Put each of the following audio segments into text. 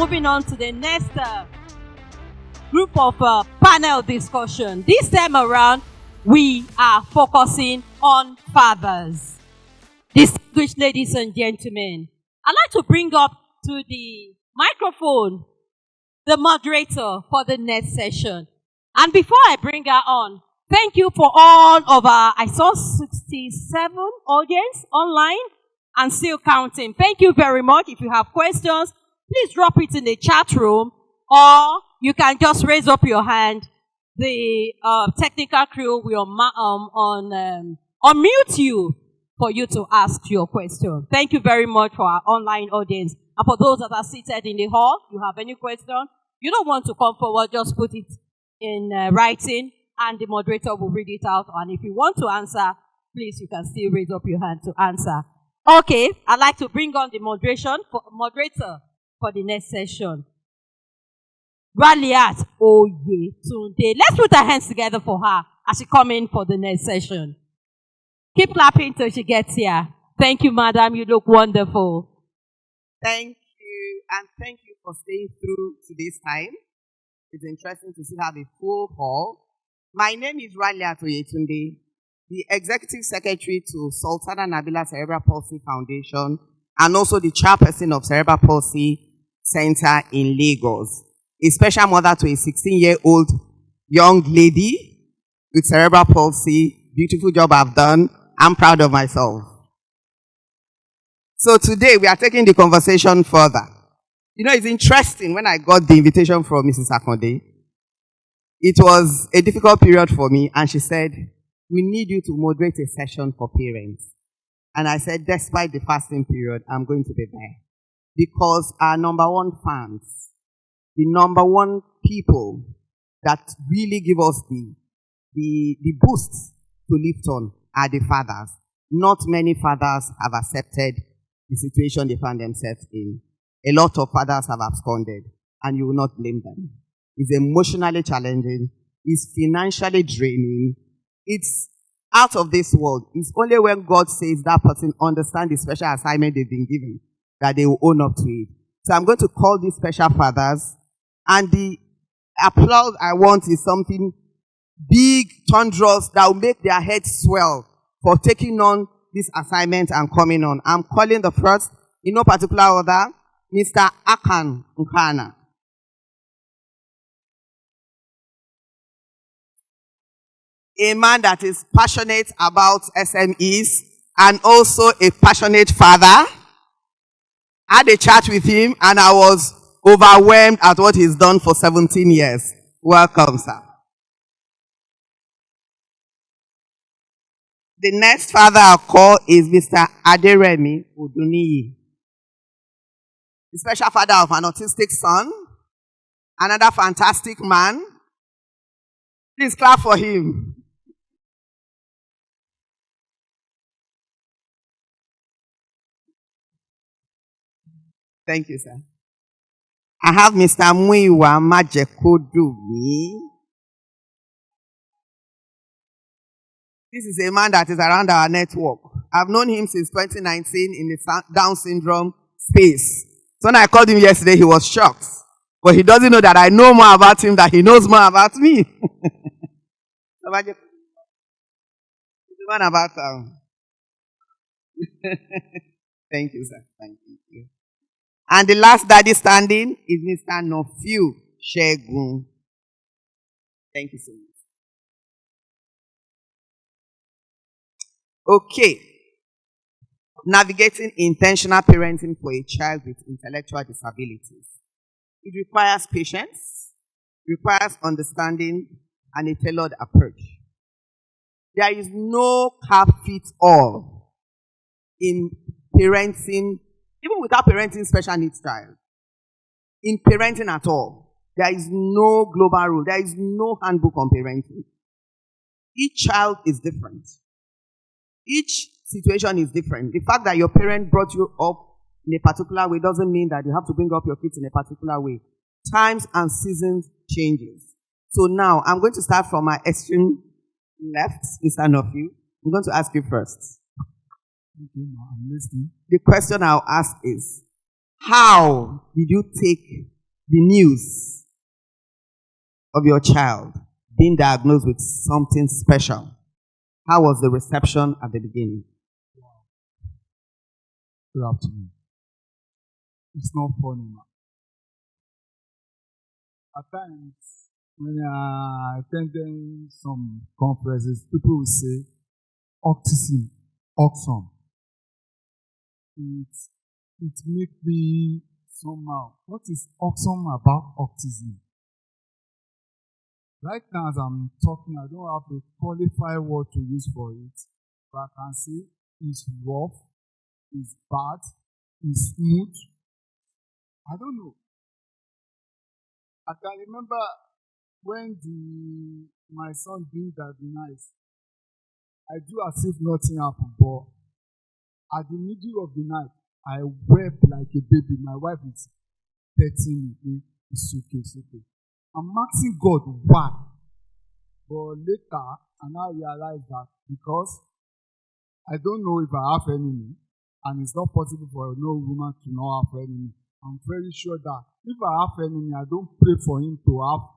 moving on to the next group of panel discussion. This time around, we are focusing on fathers. Distinguished ladies and gentlemen, I'd like to bring up to the microphone the moderator for the next session. And before I bring her on, thank you for all of our, I saw 67 audience online and still counting. Thank you very much. If you have questions, please drop it in the chat room, or you can just raise up your hand. The technical crew will unmute you for you to ask your question. Thank you very much for our online audience. And for those that are seated in the hall, you have any question, you don't want to come forward, just put it in writing and the moderator will read it out. And if you want to answer, please, you can still raise up your hand to answer. Okay, I'd like to bring on the moderator for the next session. Raliat Oyetunde. Let's put our hands together for her as she comes in for the next session. Keep clapping till she gets here. Thank you, madam. You look wonderful. Thank you, and thank you for staying through to this time. It's interesting to see how the full hall. My name is Raliat Oyetunde, the Executive Secretary to Sultana Nabila Cerebral Palsy Foundation, and also the chairperson of Cerebral Palsy Center in Lagos. A special mother to a 16-year-old young lady with cerebral palsy. Beautiful job I've done. I'm proud of myself. So today we are taking the conversation further. You know, it's interesting when I got the invitation from Mrs. Akonde. It was a difficult period for me, and she said, we need you to moderate a session for parents. And I said, despite the fasting period, I'm going to be there. Because our number one fans, the number one people that really give us the boost to lift on are the fathers. Not many fathers have accepted the situation they find themselves in. A lot of fathers have absconded, and you will not blame them. It's emotionally challenging. It's financially draining. It's out of this world. It's only when God says that person understands the special assignment they've been given that they will own up to it. So I'm going to call these special fathers, and the applause I want is something big, thunderous, that will make their heads swell for taking on this assignment and coming on. I'm calling the first, in no particular order, Mr. Akan Nkana. A man that is passionate about SMEs and also a passionate father. I had a chat with him and I was overwhelmed at what he's done for 17 years. Welcome, sir. The next father I'll call is Mr. Aderemi Oduniyi. The special father of an autistic son. Another fantastic man. Please clap for him. Thank you, sir. I have Mr. Muiwa Majekodumi. This is a man that is around our network. I've known him since 2019 in the Down syndrome space. So when I called him yesterday, he was shocked. But he doesn't know that I know more about him than he knows more about me. The one about Thank you, sir. Thank you. And the last daddy standing is Mr. Nofiu Shegun. Thank you so much. Okay. Navigating intentional parenting for a child with intellectual disabilities. It requires patience, requires understanding, and a tailored approach. There is no cap-fit-all in parenting, even without parenting special needs child. In parenting at all, there is no global rule. There is no handbook on parenting. Each child is different. Each situation is different. The fact that your parent brought you up in a particular way doesn't mean that you have to bring up your kids in a particular way. Times and seasons changes. So now, I'm going to start from my extreme left, Mr. Nofiu. I'm going to ask you first. I'm listening. The question I'll ask is, how did you take the news of your child being diagnosed with something special, how was the reception at the beginning? Good afternoon. It's not funny, man. At times, when I attended some conferences, people will say, autism, awesome. It make me somehow, what is awesome about autism? Right now, as I'm talking, I don't have a qualified word to use for it, but I can say it's rough, it's bad, it's smooth. I don't know. I can remember when my son being diagnosed, I do as if nothing happened, but at the middle of the night, I wept like a baby. My wife is petting me. It's okay, it's okay. I'm asking God why. But later, I now realize that because I don't know if I have enemy, and it's not possible for no woman to not have enemy. I'm very sure that if I have enemy, I don't pray for him to have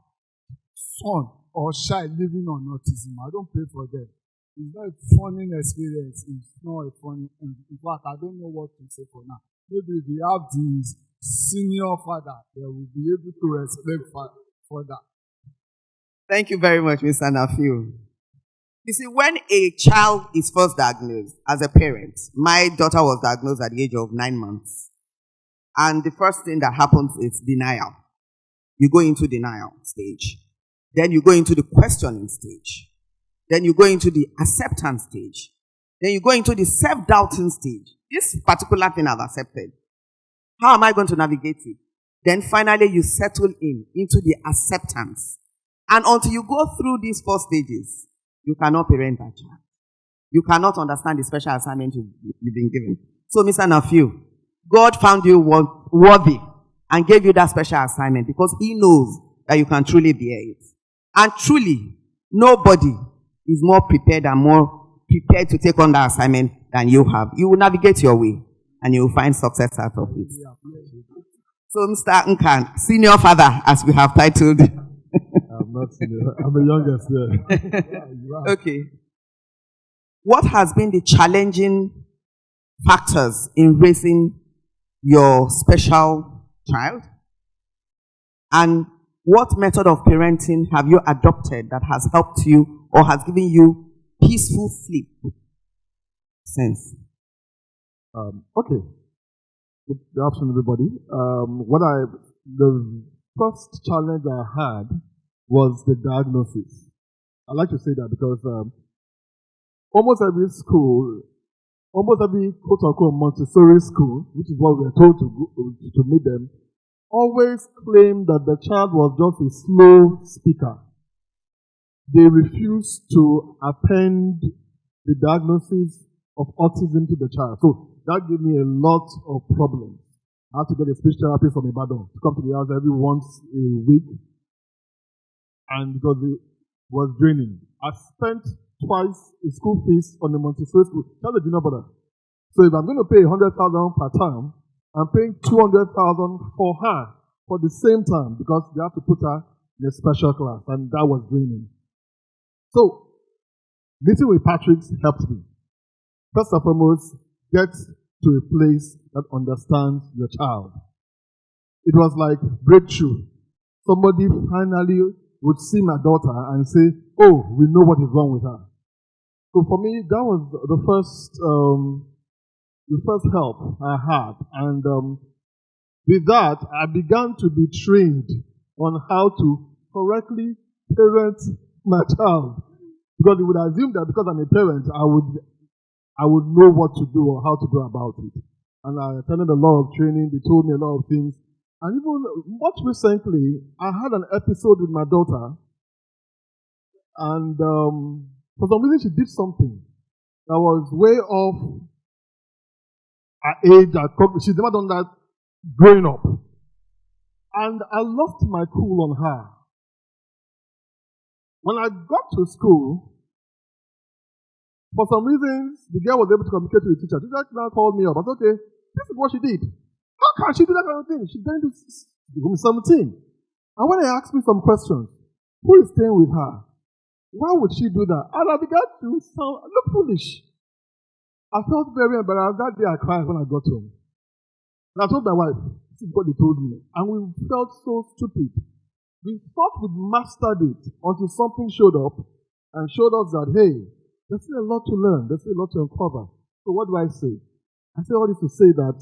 son or child living on autism. I don't pray for them. It's not a funny experience. It's not a funny. In fact, I don't know what to say for now. Maybe if we have this senior father, they will be able to explain further. Thank you very much, Mr. Nafiu. You see, when a child is first diagnosed as a parent, my daughter was diagnosed at the age of 9 months. And the first thing that happens is denial. You go into denial stage. Then you go into the questioning stage. Then you go into the acceptance stage. Then you go into the self-doubting stage. This particular thing I've accepted. How am I going to navigate it? Then finally you settle into the acceptance. And until you go through these 4 stages, you cannot parent that child. You cannot understand the special assignment you've been given. So, Mr. Nafiu, God found you worthy and gave you that special assignment because He knows that you can truly bear it. And truly, nobody is more prepared and more prepared to take on that assignment than you have. You will navigate your way and you will find success out of it. So, Mr. Nkan, senior father, as we have titled. I'm not senior. I'm the youngest there. Okay. What has been the challenging factors in raising your special child? And what method of parenting have you adopted that has helped you or has given you peaceful sleep since? Okay. Good afternoon, everybody. The first challenge I had was the diagnosis. I like to say that because almost every school, almost every quote-unquote Montessori school, which is what we are told to meet them, always claim that the child was just a slow speaker. They refuse to append the diagnosis of autism to the child. So that gave me a lot of problems. I had to get a speech therapist from Ibadan to come to the house every once a week, and because it was draining. I spent twice the school fees on the Montessori school. Tell the junior brother. So if I'm going to pay 100,000 per term, I'm paying 200,000 for her for the same time because they have to put her in a special class, and that was draining. So meeting with Patrick helped me. First and foremost, get to a place that understands your child. It was like breakthrough. Somebody finally would see my daughter and say, oh, we know what is wrong with her. So for me, that was the first help I had. And with that, I began to be trained on how to correctly parent my child. Because they would assume that because I'm a parent, I would know what to do or how to go about it. And I attended a lot of training. They told me a lot of things. And even much recently, I had an episode with my daughter. And for some reason, she did something that was way off her age. She's never done that growing up. And I lost my cool on her. When I got to school, for some reasons, the girl was able to communicate with the teacher. The teacher now called me up. I said, okay, this is what she did. How can she do that kind of thing? She's going to became 17. And when they asked me some questions, who is staying with her? Why would she do that? And I began to look foolish. I felt very embarrassed. That day I cried when I got home. And I told my wife, this is what they told me. And we felt so stupid. We thought we'd mastered it until something showed up and showed us that, hey, there's still a lot to learn. There's still a lot to uncover. So what do I say? I say all this to say that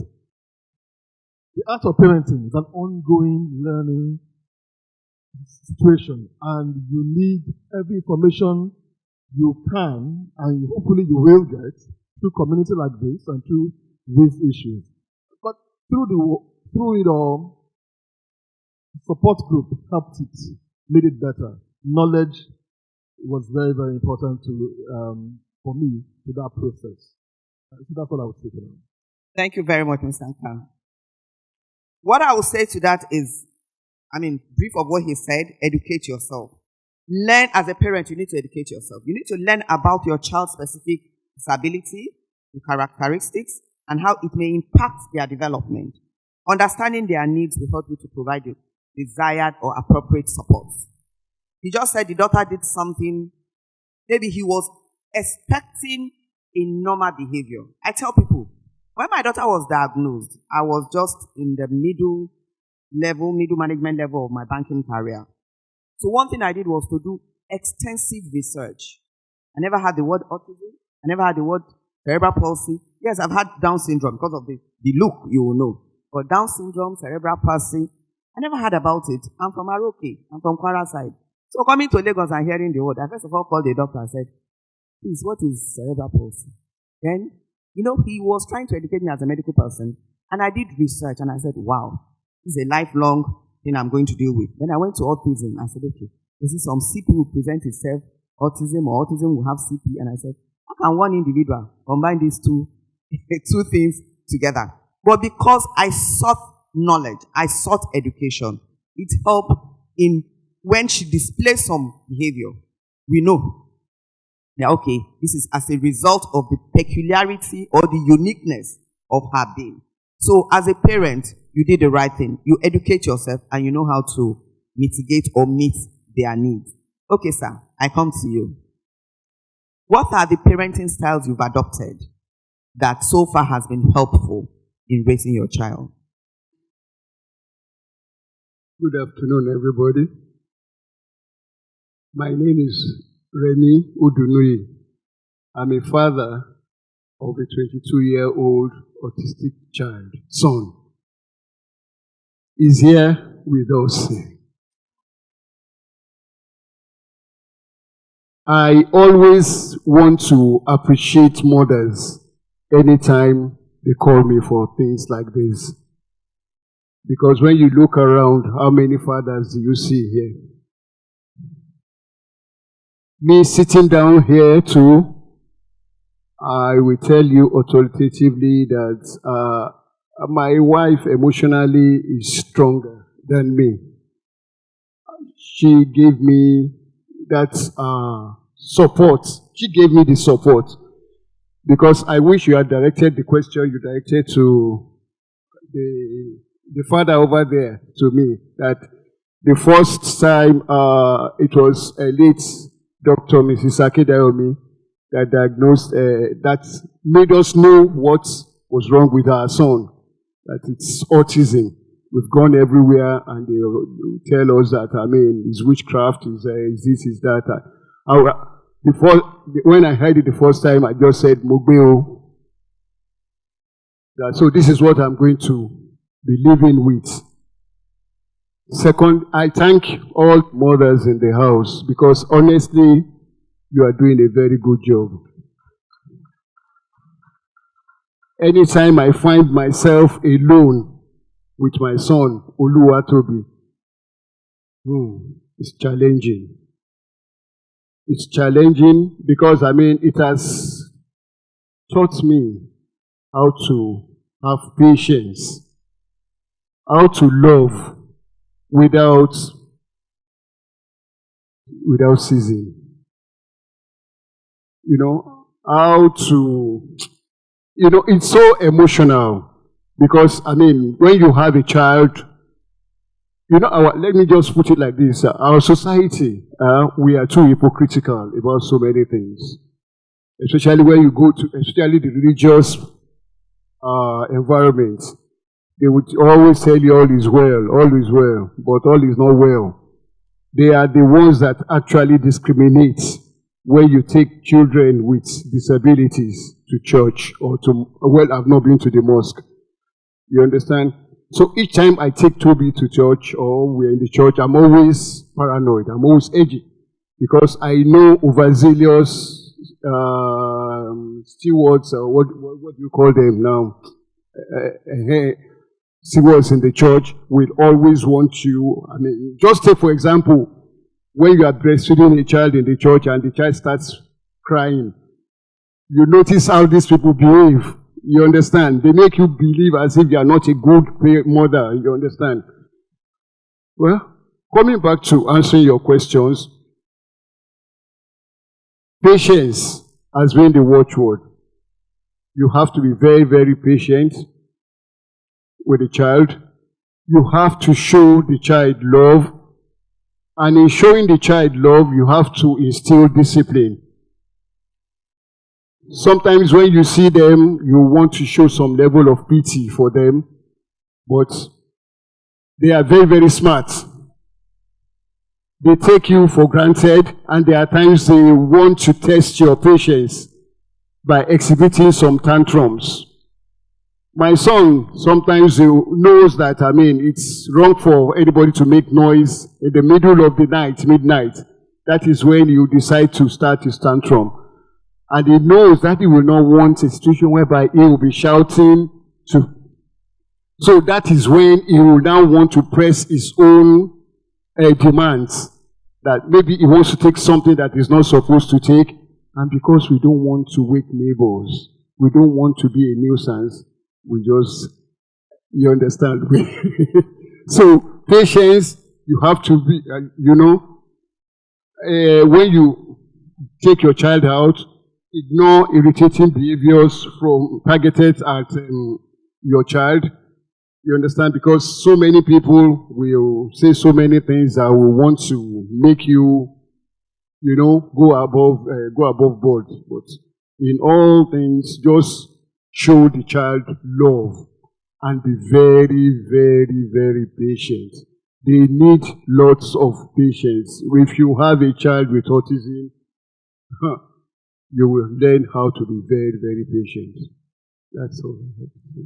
the art of parenting is an ongoing learning situation, and you need every information you can, and hopefully you will get through community like this and through these issues. But through it all, support group helped it, made it better. Knowledge was very, very important for me to that process. So that's what I would say to them. Thank you very much, Mr. Nkang. What I will say to that is, brief of what he said, educate yourself. Learn as a parent, you need to educate yourself. You need to learn about your child's specific disability, the characteristics, and how it may impact their development. Understanding their needs will help you to provide the desired or appropriate support. He just said the daughter did something, maybe he was expecting a normal behavior. I tell people, when my daughter was diagnosed, I was just in the middle management level of my banking career. So one thing I did was to do extensive research. I never had the word autism. I never had the word cerebral palsy. Yes, I've had Down syndrome because of the look, you will know. But Down syndrome, cerebral palsy, I never heard about it. I'm from Aroke. I'm from Kwara side. So coming to Lagos and hearing the word, I first of all called the doctor and said, please, what is cerebral palsy? Then, he was trying to educate me as a medical person. And I did research and I said, wow, this is a lifelong thing I'm going to deal with. Then I went to autism. I said, okay, is this some CP will present itself autism or autism will have CP? And I said, how can one individual combine these two things together? But because I sought knowledge, I sought education, it helped in when she displays some behavior. We know that, okay, this is as a result of the peculiarity or the uniqueness of her being. So as a parent, you did the right thing. You educate yourself and you know how to mitigate or meet their needs. Okay, sir, I come to you. What are the parenting styles you've adopted that so far has been helpful in raising your child? Good afternoon, everybody. My name is Remy Udunui. I'm a father of a 22-year-old autistic son. He's here with us. I always want to appreciate mothers anytime they call me for things like this. Because when you look around, how many fathers do you see here? Me sitting down here too, I will tell you authoritatively that my wife emotionally is stronger than me. She gave me that support. She gave me the support. Because I wish you had directed the question you directed to the father over there, to me, that the first time it was a late Dr. Mrs. Akedayomi that diagnosed, that made us know what was wrong with our son, that it's autism. We've gone everywhere and they tell us that, it's witchcraft, is this, is that. When I heard it the first time, I just said, Mugbeo. So this is what I'm going to be living with. Second, I thank all mothers in the house because honestly, you are doing a very good job. Anytime I find myself alone with my son, Oluwatobi, it's challenging. It's challenging because, it has taught me how to have patience, how to love without ceasing. How to, it's so emotional because, when you have a child, You know, let me just put it like this. Our society, we are too hypocritical about so many things. Especially when you go to, especially the religious environment. They would always tell you all is well, but all is not well. They are the ones that actually discriminate when you take children with disabilities to church or to, well, I've not been to the mosque. You understand? So each time I take Toby to church or we're in the church, I'm always paranoid. I'm always edgy because I know overzealous stewards, what do you call them now? Stewards in the church will always want you. I mean, just take for example, when you are breastfeeding a child in the church and the child starts crying, you notice how these people behave. You understand? They make you believe as if you are not a good mother. You understand? Well, coming back to answering your questions, patience has been the watchword. You have to be very, very patient with the child. You have to show the child love. And in showing the child love, you have to instill discipline. Sometimes when you see them, you want to show some level of pity for them, but they are very, very smart. They take you for granted, and there are times they want to test your patience by exhibiting some tantrums. My son sometimes knows that, I mean, it's wrong for anybody to make noise in the middle of the night, midnight. That is when you decide to start his tantrum. And he knows that he will not want a situation whereby he will be shouting to. So that is when he will now want to press his own demands. That maybe he wants to take something that he's not supposed to take. And because we don't want to wake neighbors, we don't want to be a nuisance, we just, you understand? So patience, you have to be, when you take your child out, ignore irritating behaviors targeted at your child. You understand? Because so many people will say so many things that will want to make you, go above board. But in all things, just show the child love and be very, very, very patient. They need lots of patience. If you have a child with autism, you will learn how to be very, very patient. That's all.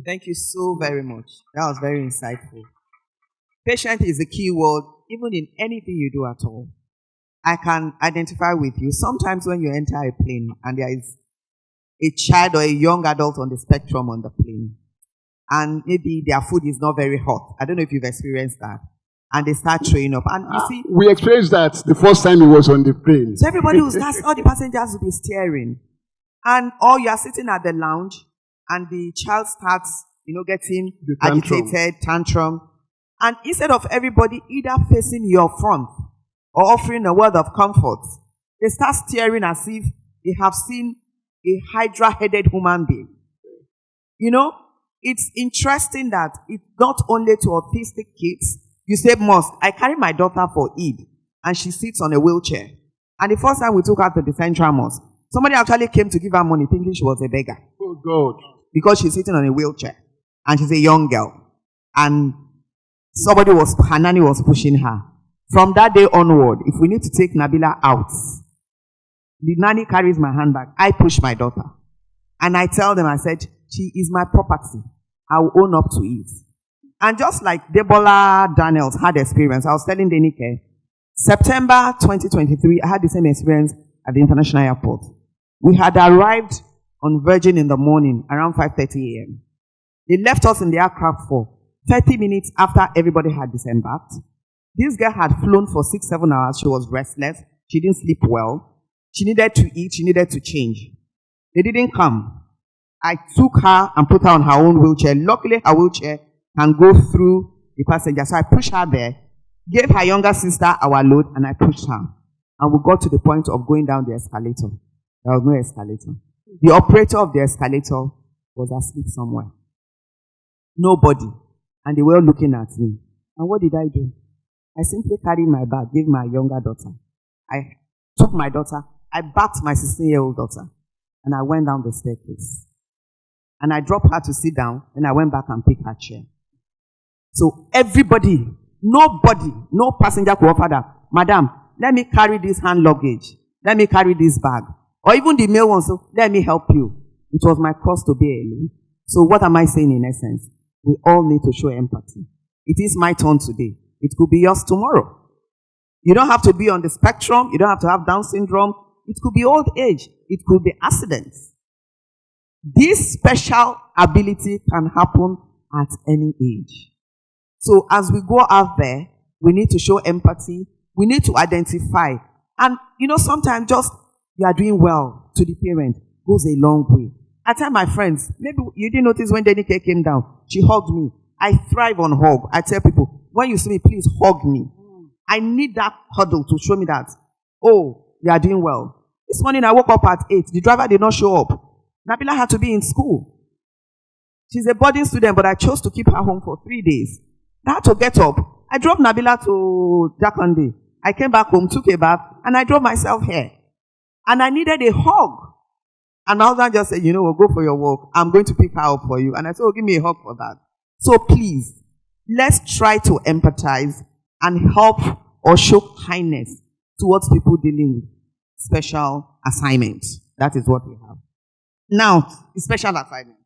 Thank you so very much. That was very insightful. Patient is the key word, even in anything you do at all. I can identify with you. Sometimes when you enter a plane and there is a child or a young adult on the spectrum on the plane, and maybe their food is not very hot. I don't know if you've experienced that. And they start throwing up. And you see, we experienced that the first time he was on the plane. So everybody will start, all the passengers will be staring. Or you are sitting at the lounge and the child starts, getting agitated, tantrum. And instead of everybody either facing your front or offering a word of comfort, they start staring as if they have seen a hydra-headed human being. It's interesting that it's not only to autistic kids. You say mosque. I carry my daughter for Eid, and she sits on a wheelchair. And the first time we took her to the central mosque, somebody actually came to give her money thinking she was a beggar. Oh God. Because she's sitting on a wheelchair, and she's a young girl. And her nanny was pushing her. From that day onward, if we need to take Nabila out, the nanny carries my handbag. I push my daughter. And I tell them, I said, she is my property. I will own up to it. And just like Debola Daniels had experience, I was telling Denike, September 2023, I had the same experience at the international airport. We had arrived on Virgin in the morning around 5:30 a.m. They left us in the aircraft for 30 minutes after everybody had disembarked. This girl had flown for 6-7 hours. She was restless. She didn't sleep well. She needed to eat. She needed to change. They didn't come. I took her and put her on her own wheelchair. Luckily, her wheelchair can go through the passenger. So I pushed her there, gave her younger sister our load, and I pushed her. And we got to the point of going down the escalator. There was no escalator. The operator of the escalator was asleep somewhere. Nobody. And they were looking at me. And what did I do? I simply carried my bag, gave my younger daughter. I took my daughter, I backed my 16-year-old daughter, and I went down the staircase. And I dropped her to sit down, and I went back and picked her chair. So everybody, nobody, no passenger could offer that. Madam, let me carry this hand luggage. Let me carry this bag. Or even the male ones, so let me help you. It was my cross to bear alone. So what am I saying in essence? We all need to show empathy. It is my turn today. It could be yours tomorrow. You don't have to be on the spectrum. You don't have to have Down syndrome. It could be old age. It could be accidents. This special ability can happen at any age. So as we go out there, we need to show empathy. We need to identify. And, sometimes just you are doing well to the parent goes a long way. I tell my friends, maybe you didn't notice when Denike came down, she hugged me. I thrive on hug. I tell people, when you see me, please hug me. I need that huddle to show me that, oh, you are doing well. This morning I woke up at 8. The driver did not show up. Nabila had to be in school. She's a boarding student, but I chose to keep her home for 3 days. I had to get up. I drove Nabila to Jakande. I came back home, took a bath, and I drove myself here. And I needed a hug. And my husband just said, we'll go for your walk. I'm going to pick her up for you. And I said, give me a hug for that. So please, let's try to empathize and help or show kindness towards people dealing with special assignments. That is what we have. Now, the special assignment.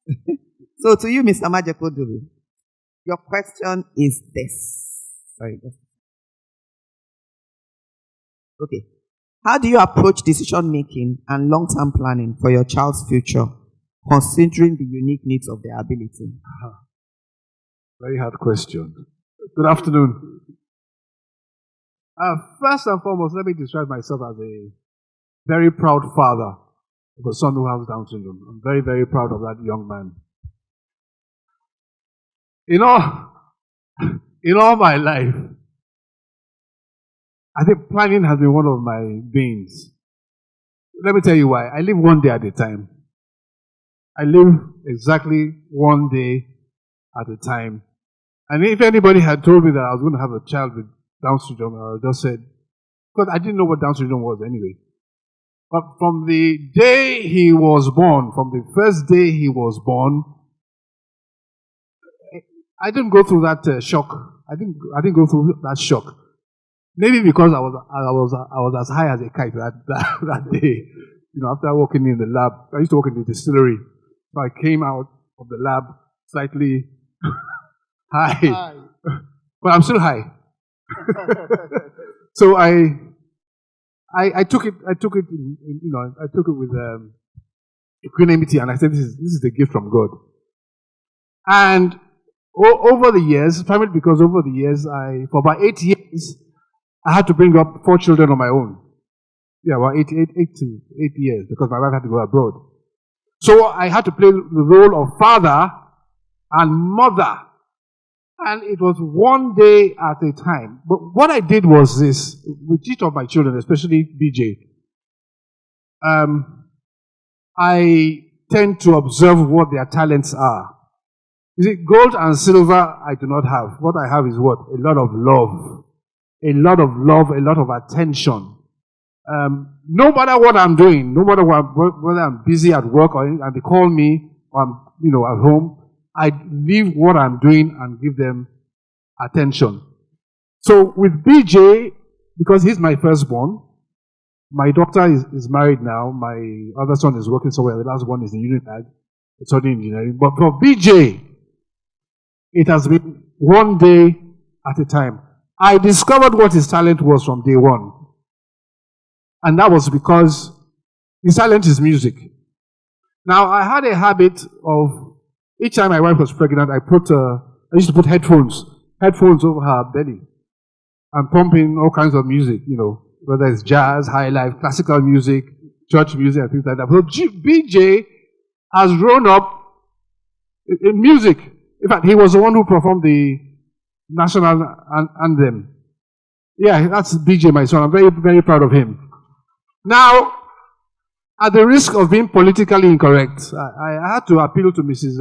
So to you, Mr. Majekoduru, your question is this. Sorry. Okay. How do you approach decision making and long-term planning for your child's future, considering the unique needs of their ability? Very hard question. Good afternoon. First and foremost, let me describe myself as a very proud father of a son who has Down syndrome. I'm very, very proud of that young man. In all my life, I think planning has been one of my veins. Let me tell you why. I live one day at a time. I live exactly one day at a time. And if anybody had told me that I was going to have a child with Down syndrome, I would have just said, because I didn't know what Down syndrome was anyway. But from the day he was born, from the first day he was born, I didn't go through that shock. I didn't go through that shock. Maybe because I was as high as a kite that day. After working in the lab, I used to work in the distillery. So I came out of the lab slightly high. But I'm still high. So I took it with equanimity, and I said, this is the gift from God. And over the years, primarily because over the years, for about 8 years, I had to bring up 4 children on my own. Yeah, about 8 years, because my wife had to go abroad. So I had to play the role of father and mother. And it was one day at a time. But what I did was this, with each of my children, especially BJ, I tend to observe what their talents are. You see, gold and silver I do not have. What I have is what? A lot of love. A lot of love, a lot of attention. No matter what I'm doing, no matter whether I'm busy at work and they call me, or I'm at home, I leave what I'm doing and give them attention. So with BJ, because he's my firstborn, my daughter is married now. My other son is working somewhere. The last one is in Unitag, studying engineering. But for BJ, it has been one day at a time. I discovered what his talent was from day one. And that was because his talent is music. Now, I had a habit of, each time my wife was pregnant, I used to put headphones over her belly and pump in all kinds of music, whether it's jazz, high life, classical music, church music, and things like that. But BJ has grown up in music. In fact, he was the one who performed the national anthem. Yeah, that's BJ, my son. I'm very, very proud of him. Now, at the risk of being politically incorrect, I had to appeal to Mrs.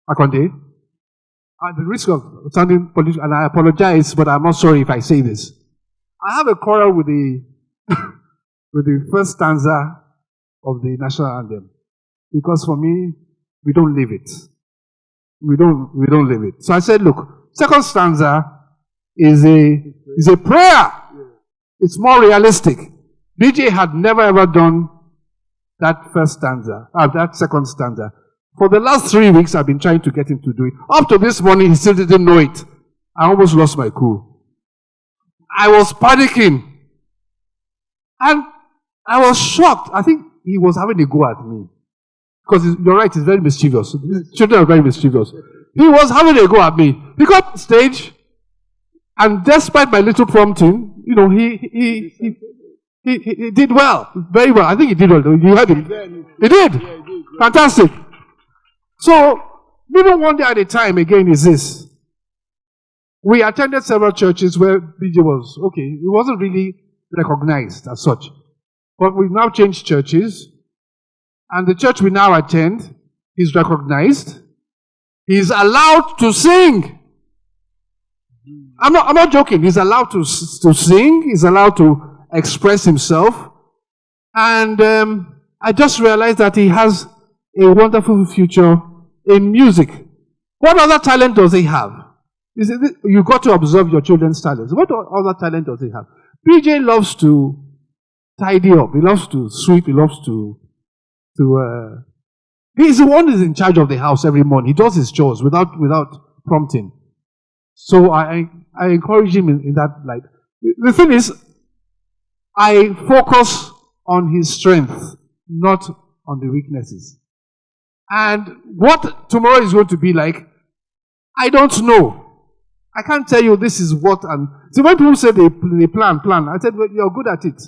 Akonde. at the risk of sounding political, and I apologize, but I'm not sorry if I say this. I have a quarrel with the with the first stanza of the national anthem, because for me, we don't live it. We don't live it. So I said, look, second stanza is a prayer. It's more realistic. BJ had never ever done that first stanza, that second stanza. For the last 3 weeks, I've been trying to get him to do it. Up to this morning, he still didn't know it. I almost lost my cool. I was panicking. And I was shocked. I think he was having a go at me. Because you're right, he's very mischievous. Children are very mischievous. He was having a go at me. He got on stage, and despite my little prompting, you know, he did well. Very well. I think he did well. You heard him. He did. Fantastic. So, living one day at a time again is this. We attended several churches where BJ was, okay, he wasn't really recognized as such. But we've now changed churches, and the church we now attend is recognized. He's allowed to sing. I'm not joking. He's allowed to sing. He's allowed to express himself. And I just realized that he has a wonderful future in music. What other talent does he have? You've got to observe your children's talents. What other talent does he have? BJ loves to tidy up. He loves to sweep. He loves to he's the one who's in charge of the house every morning. He does his chores without prompting. So I encourage him in that light. The thing is, I focus on his strength, not on the weaknesses. And what tomorrow is going to be like, I don't know. I can't tell you this is what. And so when people say they plan, I said, well, you're good at it.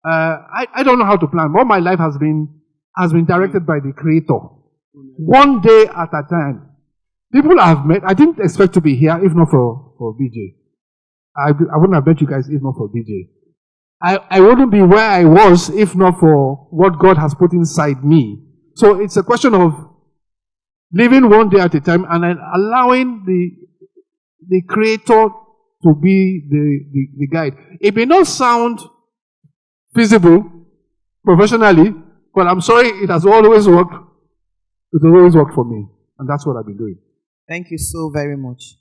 I don't know how to plan. All my life has been directed by the Creator. One day at a time. People I have met, I didn't expect to be here if not for BJ. I wouldn't have met you guys if not for BJ. I wouldn't be where I was if not for what God has put inside me. So it's a question of living one day at a time and allowing the Creator to be the guide. It may not sound feasible professionally, but I'm sorry, it has always worked. It has always worked for me. And that's what I've been doing. Thank you so very much.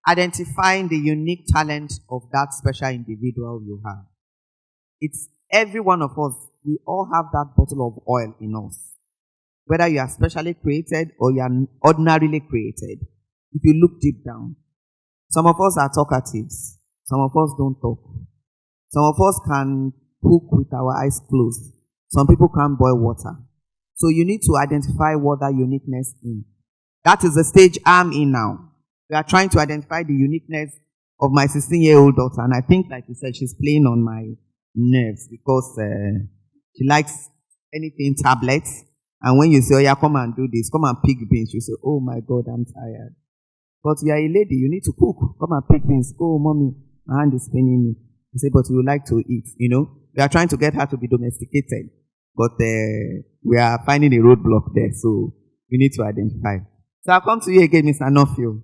Identifying the unique talent of that special individual you have. It's every one of us. We all have that bottle of oil in us. Whether you are specially created or you are ordinarily created. If you look deep down. Some of us are talkatives. Some of us don't talk. Some of us can cook with our eyes closed. Some people can't boil water. So you need to identify what that uniqueness is. That is the stage I'm in now. We are trying to identify the uniqueness of my 16-year-old daughter. And I think, like you said, she's playing on my nerves because she likes anything tablets. And when you say, oh yeah, come and do this, come and pick beans, you say, oh my God, I'm tired. But you are a lady, you need to cook. Come and pick beans. Oh, mommy, my hand is paining me. I say, but you would like to eat, you know. We are trying to get her to be domesticated. But we are finding a roadblock there. So we need to identify. So I'll come to you again, Mr. Nofio.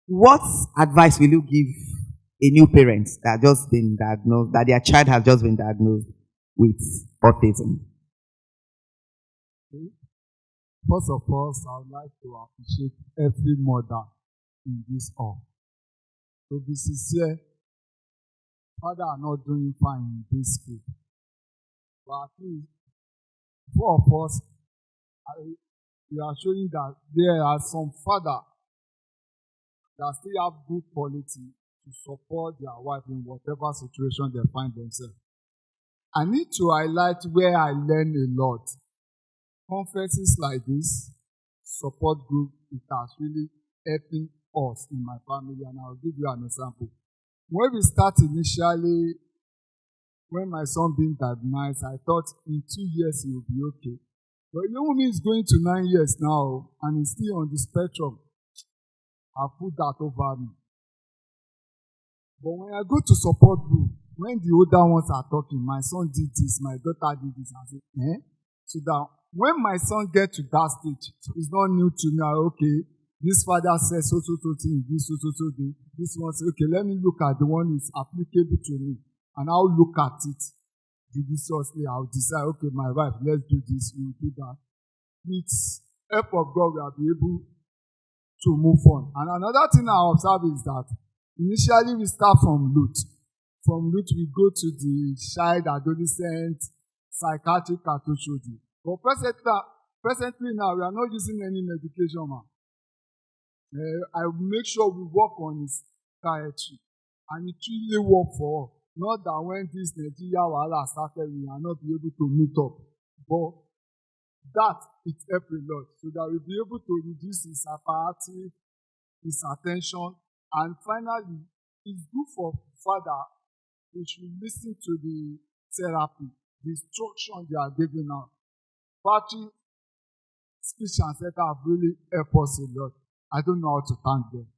What advice will you give a new parent that has just been diagnosed, that their child has just been diagnosed with autism? First of all, I would like to appreciate every mother in this hall. To be sincere, father are not doing fine in this school. But at least, four of us, we are showing that there are some fathers that still have good quality to support their wife in whatever situation they find themselves. I need to highlight where I learn a lot. Conferences like this, support group, it has really helping us in my family, and I'll give you an example. When we start initially, when my son being diagnosed, I thought in 2 years he will be okay. But Yomi is going to 9 years now, and he's still on the spectrum. I put that over me. But when I go to support group, when the older ones are talking, my son did this, my daughter did this, I say, So that when my son gets to that stage, it's not new to me. Okay, This father says so thing, this thing. This one says, okay, let me look at the one that's applicable to me. And I'll look at it judiciously. I'll decide, okay, my wife, let's do this, we'll do that. With help of God, we'll be able to move on. And another thing I observe is that initially we start from Luth. From Luth, we go to the child, adolescent, psychiatric catastrophe. But presently now, we are not using any medication, man. I will make sure we work on his psychiatry. And it really work for us. Not that when this Nigeria wahala started, we are not be able to meet up. But that, it helped a lot. So that we'll be able to reduce his hyperactive, his attention. And finally, it's good for father, we should listen to the therapy, the instruction they are giving out. Patrick, speech and center have really helped us a lot. I don't know how to thank them.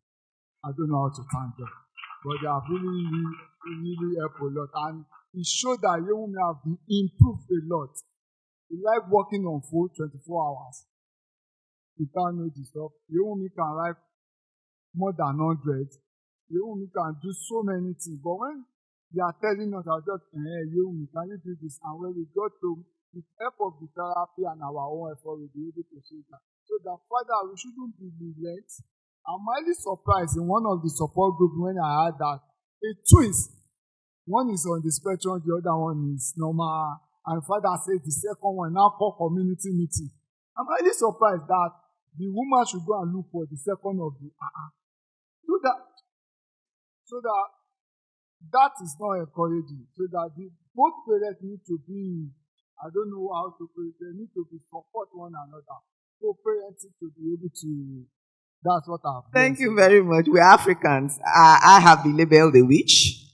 But they have really helped a lot. And it showed that young men have improved a lot. They like working on phone 24 hours. Without no disturb. Young men can write more than 100. Young men can do so many things. But when they are telling us, I'll just, young men, can you do this? And when we go to, with the help of the therapy and our own effort, we'll be able to see that. So that father, we shouldn't be relent. I'm highly surprised in one of the support groups when I heard that twins, one is on the spectrum, the other one is normal. And father said the second one now call community meeting. I'm highly surprised that the woman should go and look for the second of the so that is not encouraging. So that both parents need to be, I don't know how to put it, they need to be support one another. So parents need to be able to, that's what I've Thank you very much. We're Africans. I have been labeled a witch.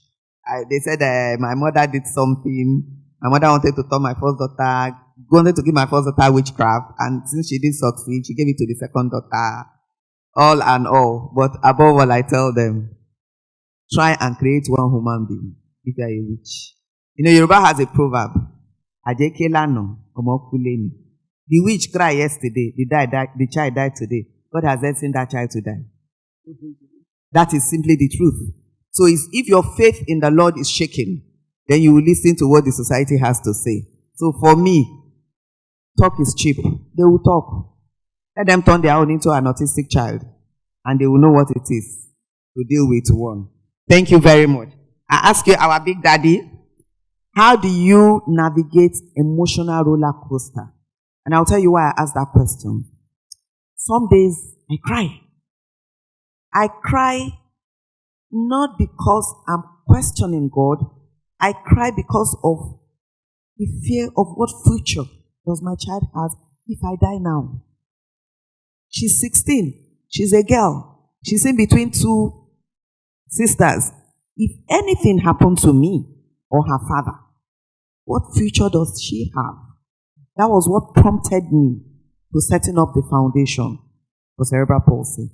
They said my mother did something. My mother wanted to give my first daughter witchcraft. And since she didn't succeed, she gave it to the second daughter. All and all. But above all, I tell them, try and create one human being if you are a witch. You know, Yoruba has a proverb. Ajekelano, omokuleni. The witch cried yesterday. The child died today. God has destined that child to die. That is simply the truth. So if your faith in the Lord is shaken, then you will listen to what the society has to say. So for me, talk is cheap. They will talk. Let them turn their own into an autistic child, and they will know what it is to deal with one. Thank you very much. I ask you, our big daddy, how do you navigate emotional roller coaster? And I'll tell you why I asked that question. Some days I cry. I cry not because I'm questioning God. I cry because of the fear of what future does my child have if I die now. She's 16. She's a girl. She's in between two sisters. If anything happened to me or her father, what future does she have? That was what prompted me to setting up the foundation for cerebral palsy.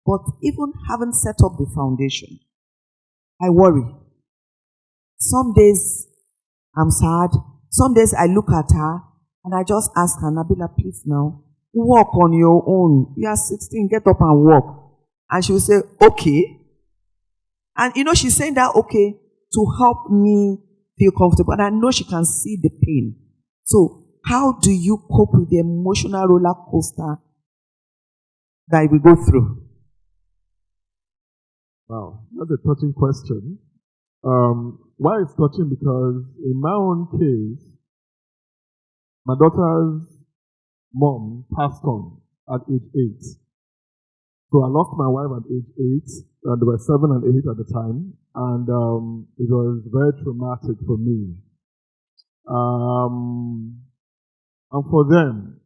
But even having set up the foundation, I worry. Some days I'm sad. Some days I look at her and I just ask her, Nabila, please now, walk on your own. You are 16, get up and walk. And she will say, okay. And you know, she's saying that okay to help me feel comfortable. And I know she can see the pain. So how do you cope with the emotional roller coaster that we go through? Wow, that's a touching question. Why it's touching? Because in my own case, my daughter's mom passed on at age 8. So I lost my wife at age 8, and they were 7 and 8 at the time, and it was very traumatic for me. And for them,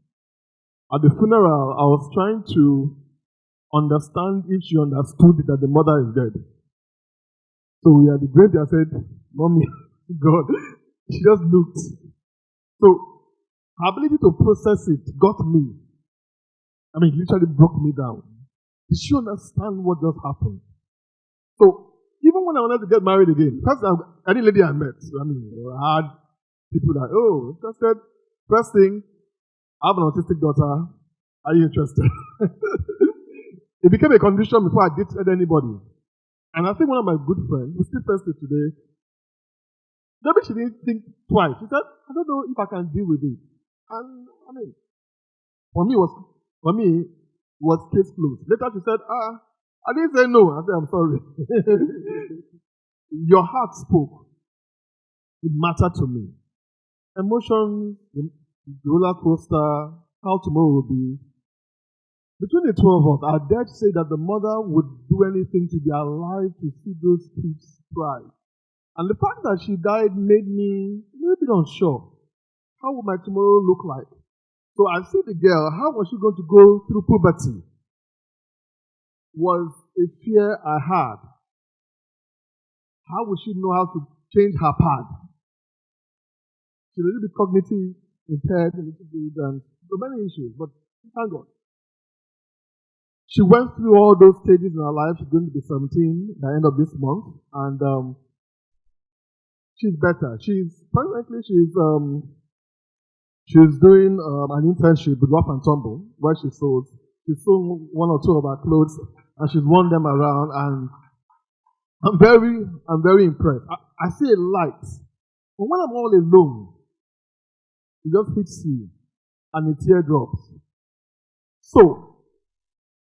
at the funeral, I was trying to understand if she understood that the mother is dead. So we had the graveyard, I said, Mommy, God, she just looked. So her ability to process it got me. I mean, literally broke me down. Did she understand what just happened? So even when I wanted to get married again, first any lady I met, I mean, I had people that, oh, interested. First thing, I have an autistic daughter. Are you interested? It became a condition before I dated anybody. And I think one of my good friends, who still friends with today, maybe she didn't think twice. She said, I don't know if I can deal with it. And I mean, for me, it was case closed. Later she said, I didn't say no. I said, I'm sorry. Your heart spoke. It mattered to me. Emotions, the roller coaster, how tomorrow will be. Between the two of us, I dare to say that the mother would do anything to be alive to see those kids thrive. And the fact that she died made me a little bit unsure. How would my tomorrow look like? So I see the girl, how was she going to go through puberty? Was a fear I had. How would she know how to change her pad? She's a little bit cognitive, impaired, a little bit, and so many issues, but thank God. She went through all those stages in her life. She's going to be 17 by the end of this month, and she's better. She's doing an internship with Rough and Tumble, where she sold one or two of her clothes, and she's worn them around. And I'm very impressed. I see a light, but when I'm all alone, it just hits you, and a tear drops. So,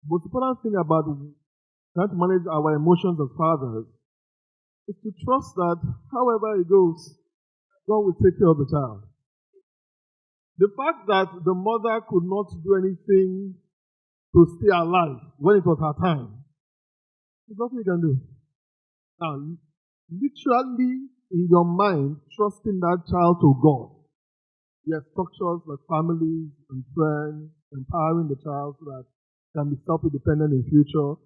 the most important thing about trying to manage our emotions as fathers is to trust that however it goes, God will take care of the child. The fact that the mother could not do anything to stay alive when it was her time, there's nothing you can do. Now, literally in your mind, trusting that child to God. Yes, structures like families and friends, empowering the child so that can be self-independent in future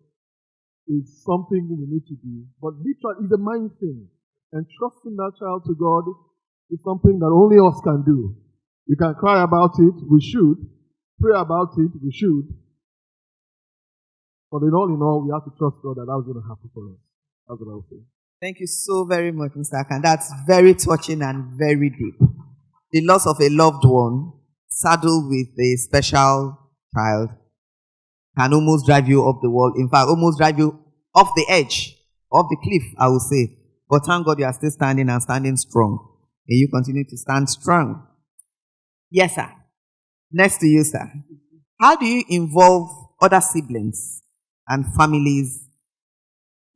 is something we need to do. But literally, it's a mind thing. And trusting that child to God is something that only us can do. We can cry about it, we should. Pray about it, we should. But in all, we have to trust God that was going to happen for us. That's what I would say. Thank you so very much, Mr. Akan. That's very touching and very deep. The loss of a loved one, saddled with a special child, can almost drive you up the wall. In fact, almost drive you off the edge, off the cliff, I will say. But thank God you are still standing and standing strong. And you continue to stand strong. Yes, sir. Next to you, sir. How do you involve other siblings and families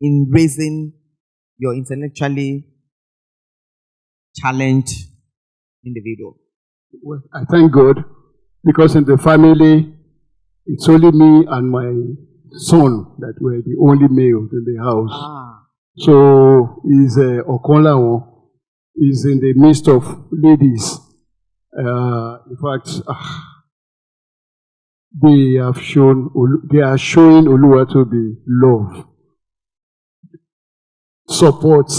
in raising your intellectually challenged individual? Well, I thank God because in the family, it's only me and my son that were the only males in the house. So he's Okonlawo is in the midst of ladies. In fact, they are showing Oluwatobi love, support,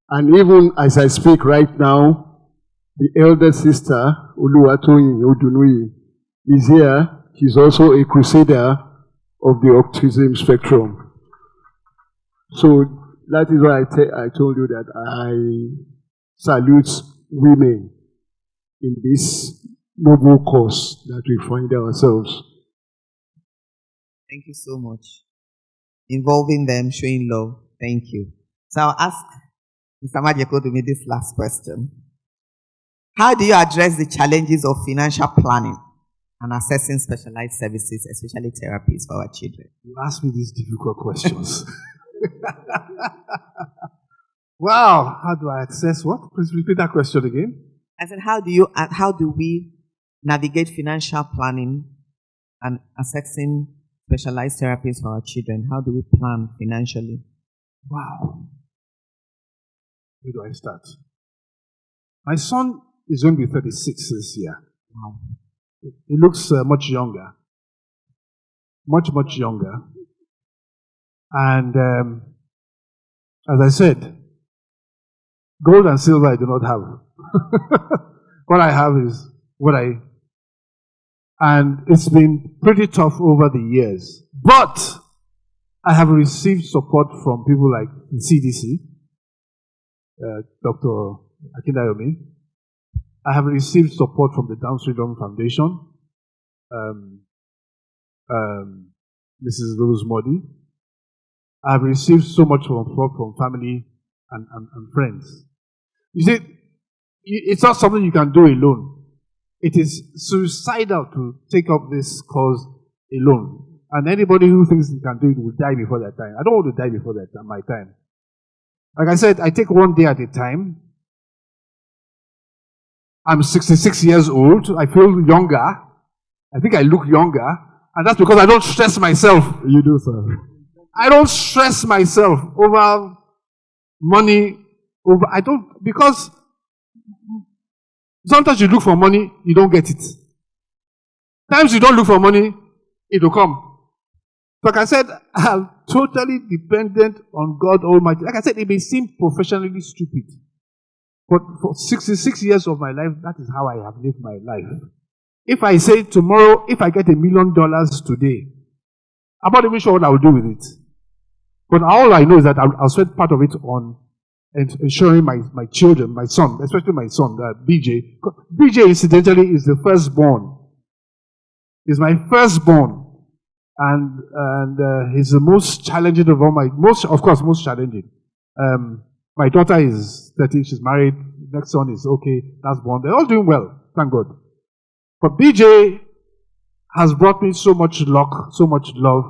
and even as I speak right now, the elder sister Oluwatoyin Odunui is here. She's also a crusader of the autism spectrum. So that is why I told you that I salute women in this noble cause that we find ourselves. Thank you so much. Involving them, showing love. Thank you. So I'll ask Mr. Majeko to me this last question. How do you address the challenges of financial planning and accessing specialized services, especially therapies for our children? You ask me these difficult questions. Wow, how do I access what? Please repeat that question again. I said, how do we navigate financial planning and accessing specialized therapies for our children? How do we plan financially? Wow. Where do I start? My son is going to be 36 this year. Wow. He looks much younger. Much younger. And as I said, gold and silver I do not have. What I have is and it's been pretty tough over the years. But I have received support from people like CDC, Dr. Akindayomi. I have received support from the Down Syndrome Foundation. Mrs. Rose Modi. I've received so much support from family and friends. You see, it's not something you can do alone. It is suicidal to take up this cause alone. And anybody who thinks he can do it will die before their time. I don't want to die before my time. Like I said, I take one day at a time. I'm 66 years old. I feel younger. I think I look younger. And that's because I don't stress myself. You do, sir. I don't stress myself over money. Because sometimes you look for money, you don't get it. Times you don't look for money, it will come. Like I said, I'm totally dependent on God Almighty. Like I said, it may seem professionally stupid. But for 66 years of my life, that is how I have lived my life. If I say tomorrow, if I get $1 million today, I'm not even sure what I will do with it. But all I know is that I'll spend part of it on ensuring my children, my son, especially my son, BJ. BJ, incidentally, is the firstborn. He's my firstborn. And he's the most challenging of all most challenging. My daughter is 13, she's married, next son is okay, that's born. They're all doing well, thank God. But BJ has brought me so much luck, so much love,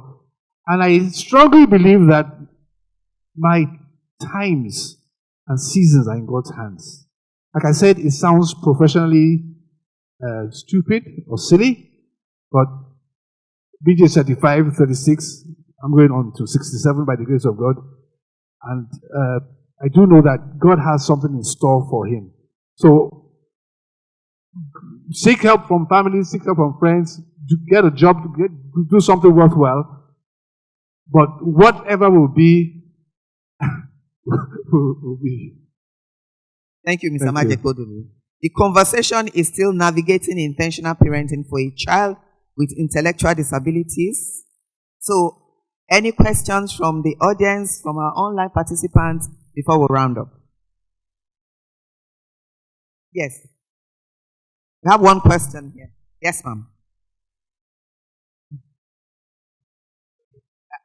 and I strongly believe that my times and seasons are in God's hands. Like I said, it sounds professionally stupid or silly, but BJ is 35, 36, I'm going on to 67 by the grace of God, and I do know that God has something in store for him. So, seek help from family, seek help from friends, get a job, do something worthwhile. But whatever will be, will be. Thank you, Mr. Majekodunu. The conversation is still navigating intentional parenting for a child with intellectual disabilities. So, any questions from the audience, from our online participants, before we round up? Yes. We have one question here. Yes, ma'am.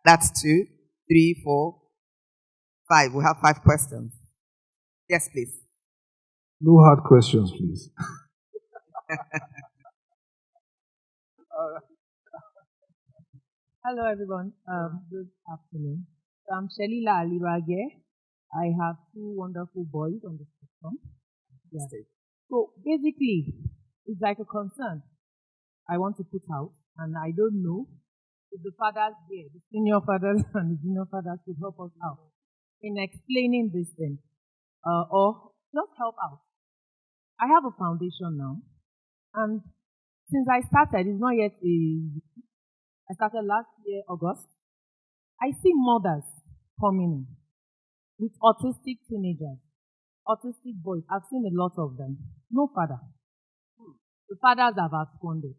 That's 2, 3, 4, 5. We have 5 questions. Yes, please. No hard questions, please. Hello, everyone. Good afternoon. So I'm Shelila Alirage. I have 2 wonderful boys on the spectrum. Yeah. So basically, it's like a concern I want to put out, and I don't know if the fathers here, the senior fathers and the junior fathers, could help us out in explaining this thing, or just help out. I have a foundation now, and since I started, it's not yet I started last year, August. I see mothers coming in with autistic teenagers, autistic boys. I've seen a lot of them. No father. The fathers have absconded.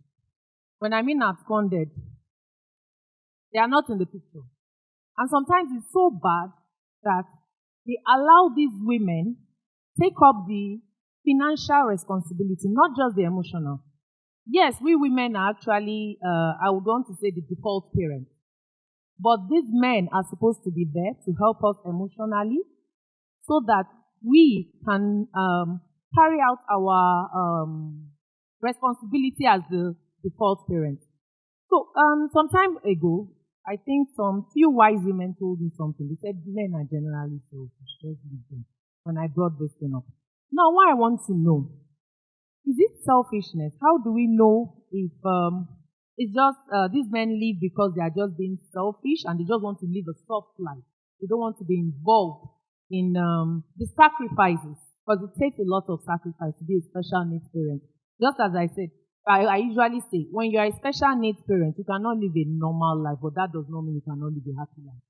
When I mean absconded, they are not in the picture. And sometimes it's so bad that they allow these women take up the financial responsibility, not just the emotional. Yes, we women are actually, I would want to say, the default parents. But these men are supposed to be there to help us emotionally so that we can carry out our responsibility as the default parents. So, some time ago, I think some few wise women told me something. They said men are generally selfish. When I brought this thing up. Now, what I want to know, is it selfishness? How do we know if it's just these men live because they are just being selfish and they just want to live a soft life? They don't want to be involved in the sacrifices, because it takes a lot of sacrifice to be a special needs parent. Just as I said, I usually say, when you are a special needs parent, you cannot live a normal life, but that does not mean you cannot live a happy life.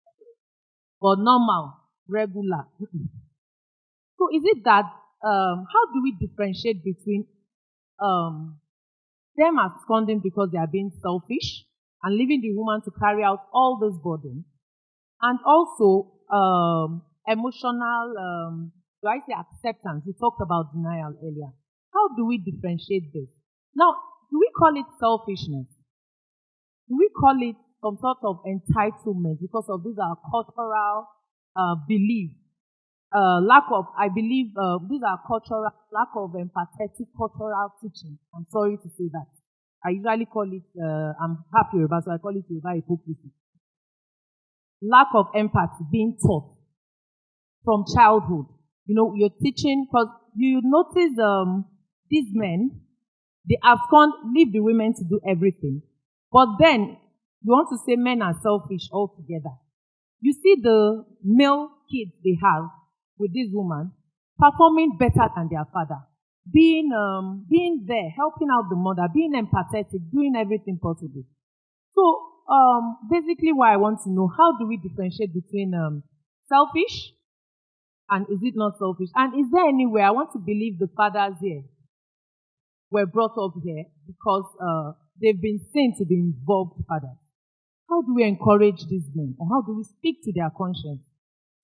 But normal, regular. So is it that, how do we differentiate between them absconding because they are being selfish and leaving the woman to carry out all this burden, and also emotional, do I say acceptance? We talked about denial earlier. How do we differentiate this? Now, do we call it selfishness? Do we call it some sort of entitlement because of these are cultural beliefs. I believe these are cultural, lack of empathetic cultural teaching. I'm sorry to say that. I usually call it, I'm half Yoruba, so I call it Yoruba hypocrisy. Lack of empathy being taught from childhood. You know, you're teaching, because you notice these men, they leave the women to do everything. But then, you want to say men are selfish altogether. You see the male kids they have with this woman performing better than their father. Being there, helping out the mother, being empathetic, doing everything possible. So, basically what I want to know, how do we differentiate between selfish and is it not selfish? And is there any way, I want to believe the fathers here were brought up here because they've been seen to be involved fathers. How do we encourage these men? Or how do we speak to their conscience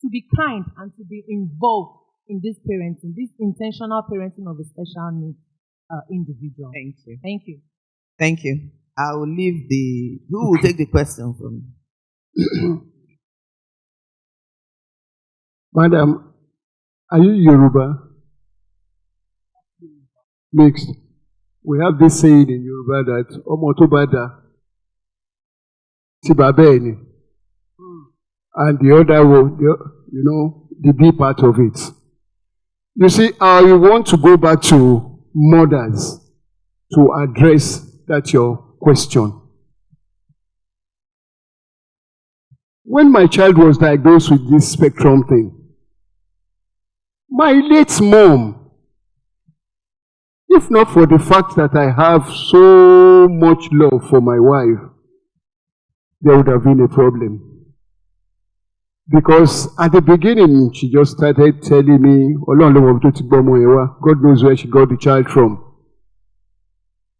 to be kind and to be involved in this parenting, this intentional parenting of a special needs individual? Thank you. Thank you. Thank you. I will leave who will take the question from me? Madam, are you Yoruba? Mixed. We have this saying in Yoruba that Omo to bada ti baba eni. And the other one, the B part of it. You see, I want to go back to mothers to address that your question. When my child was diagnosed with this spectrum thing, my late mom, if not for the fact that I have so much love for my wife, there would have been a problem. Because at the beginning, she just started telling me, God knows where she got the child from.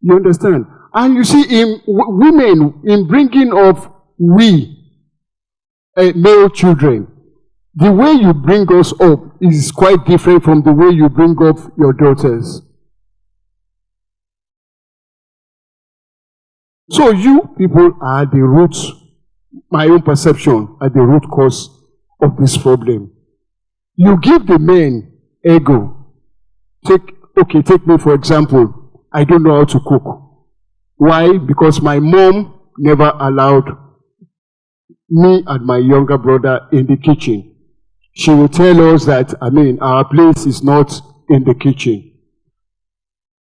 You understand? And you see, women, in bringing up male children, the way you bring us up is quite different from the way you bring up your daughters. So you people are the root, my own perception, are the root cause of this problem. You give the men ego. Take me for example. I don't know how to cook. Why? Because my mom never allowed me and my younger brother in the kitchen. She will tell us that, our place is not in the kitchen.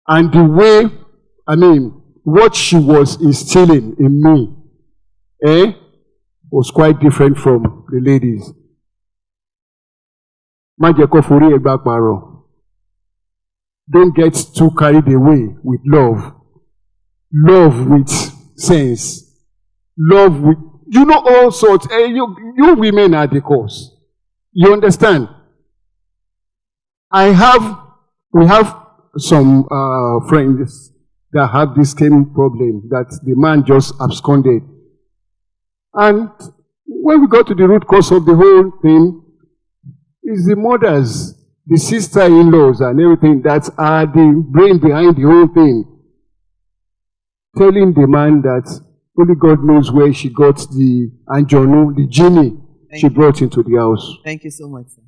And the way, what she was instilling in me, was quite different from the ladies. Don't get too carried away with love. Love with sense. Love with, all sorts. You women are the cause. You understand? We have some friends that have this same problem, that the man just absconded. And when we got to the root cause of the whole thing, is the mothers, the sister-in-laws and everything that are the brain behind the whole thing. Telling the man that only God knows where she got the anjonu, the genie she brought into the house. Thank you so much, sir.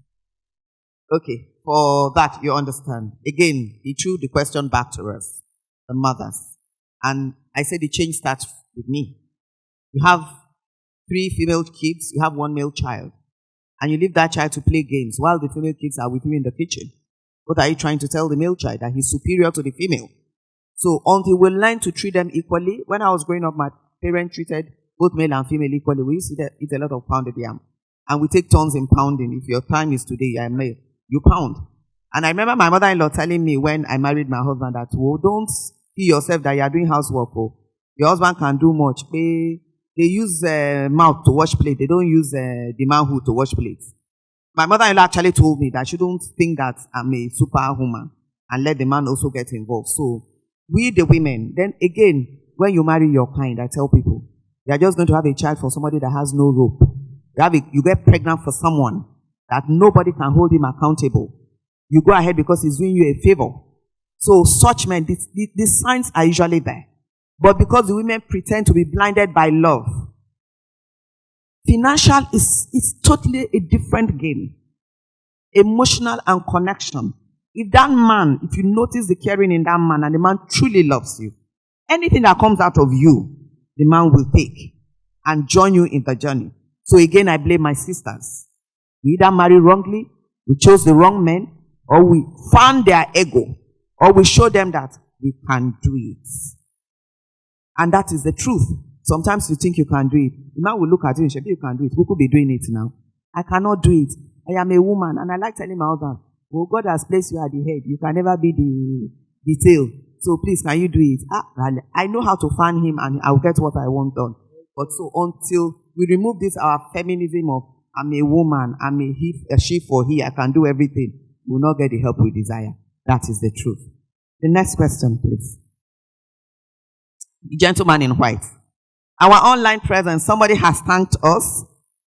Okay, for that you understand. Again, he threw the question back to us, the mothers. And I said the change starts with me. You have 3 female kids, you have 1 male child. And you leave that child to play games while the female kids are with you in the kitchen. What are you trying to tell the male child? That he's superior to the female. So until we learn to treat them equally, when I was growing up, my parents treated both male and female equally. We used to eat a lot of pounded yam. And we take turns in pounding. If your time is today, you are male, you pound. And I remember my mother-in-law telling me when I married my husband that, don't see yourself that you are doing housework. Your husband can do much. They use mouth to wash plate. They don't use the manhood to wash plates. My mother-in-law actually told me that I shouldn't think that I'm a superwoman and let the man also get involved. So we the women, then again, when you marry your kind, I tell people, you're just going to have a child for somebody that has no rope. You get pregnant for someone that nobody can hold him accountable. You go ahead because he's doing you a favor. So such men, these signs are usually there. But because the women pretend to be blinded by love, Financial is totally a different game. Emotional and connection. If that man, if you notice the caring in that man and the man truly loves you, anything that comes out of you, the man will take and join you in the journey. So again, I blame my sisters. We either marry wrongly, we chose the wrong men, or we found their ego, or we show them that we can do it. And that is the truth. Sometimes you think you can do it. The man will look at you and say, you can do it. Who could be doing it now? I cannot do it. I am a woman. And I like telling my husband, well, God has placed you at the head. You can never be the tail. So please, can you do it? I know how to fan him and I'll get what I want done. But so until we remove this, our feminism of I'm a woman, I'm a she for he, I can do everything, we will not get the help we desire. That is the truth. The next question, please. The gentleman in white. Our online presence, somebody has thanked us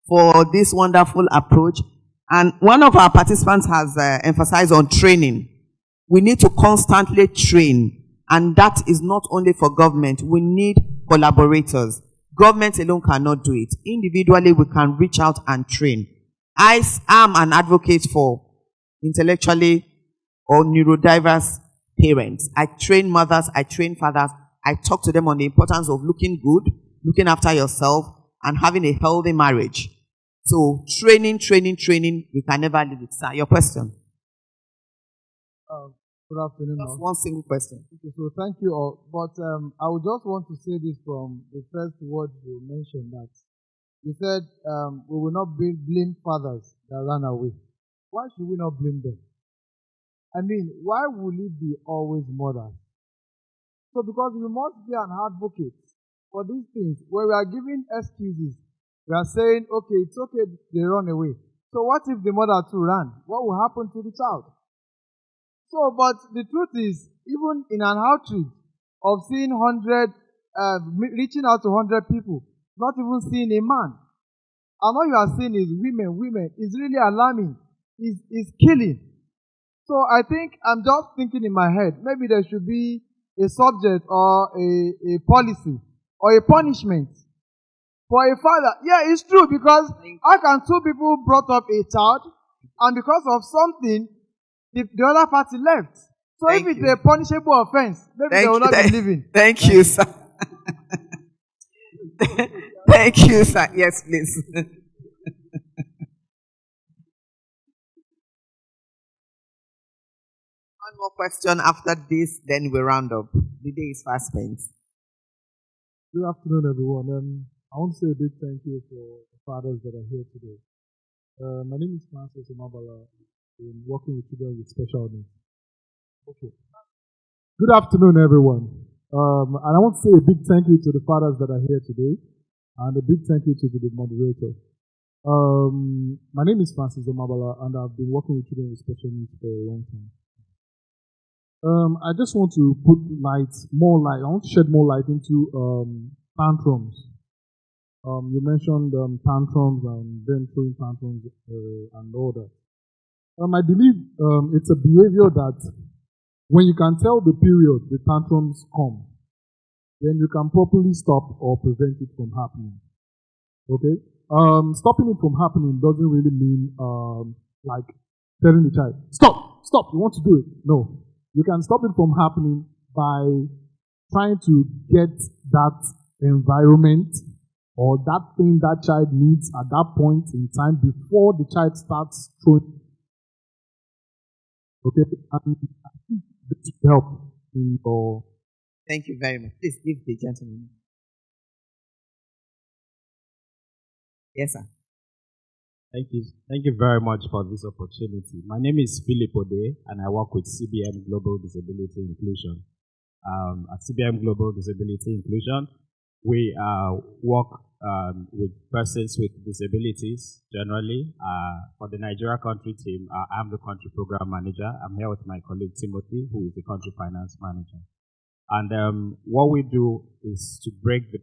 for this wonderful approach. And one of our participants has emphasized on training. We need to constantly train. And that is not only for government. We need collaborators. Government alone cannot do it. Individually, we can reach out and train. I am an advocate for intellectually or neurodiverse parents. I train mothers, I train fathers. I talk to them on the importance of looking good, looking after yourself, and having a healthy marriage. So training, we can never leave it. Sir, your question? Good afternoon. Just one single question. Okay, so thank you all. But I would just want to say this from the first word you mentioned, that you said we will not blame fathers that ran away. Why should we not blame them? I mean, why will it be always mothers? So because we must be an advocate for these things, where we are giving excuses, we are saying, okay, it's okay they run away. So what if the mother too ran? What will happen to the child? So, but the truth is, even in an outreach of seeing 100, reaching out to 100 people, not even seeing a man, and all you are seeing is women, is really alarming, is killing. So I think I'm just thinking in my head, maybe there should be a subject or a policy or a punishment for a father. Yeah, it's true, because how can two people brought up a child and because of something, the other party left? So if it's a punishable offense, maybe they will not be living. Thank you, sir. Thank you, sir. Yes, please. One more question after this, then we round up. The day is fast spent. Good afternoon, everyone. I want to say a big thank you for the fathers that are here today. My name is Francis Omabala. I'm working with children with special needs. Okay. Good afternoon, everyone. And I want to say a big thank you to the fathers that are here today, and a big thank you to the moderator. My name is Francis Omabala, and I've been working with children with special needs for a long time. I just want to put more light. I want to shed more light into tantrums. You mentioned tantrums and them throwing tantrums and all that. I believe it's a behavior that when you can tell the period the tantrums come, then you can properly stop or prevent it from happening. Okay? Stopping it from happening doesn't really mean like telling the child, stop, you want to do it. No. You can stop it from happening by trying to get that environment or that thing that child needs at that point in time before the child starts throwing. Okay, and I think this will help in your. Thank you very much. Please give the gentleman. Yes, sir. Thank you. Thank you very much for this opportunity. My name is Philip Ode, and I work with CBM Global Disability Inclusion. At CBM Global Disability Inclusion, we work with persons with disabilities generally. For the Nigeria country team, I'm the country program manager. I'm here with my colleague Timothy, who is the country finance manager. And what we do is to break the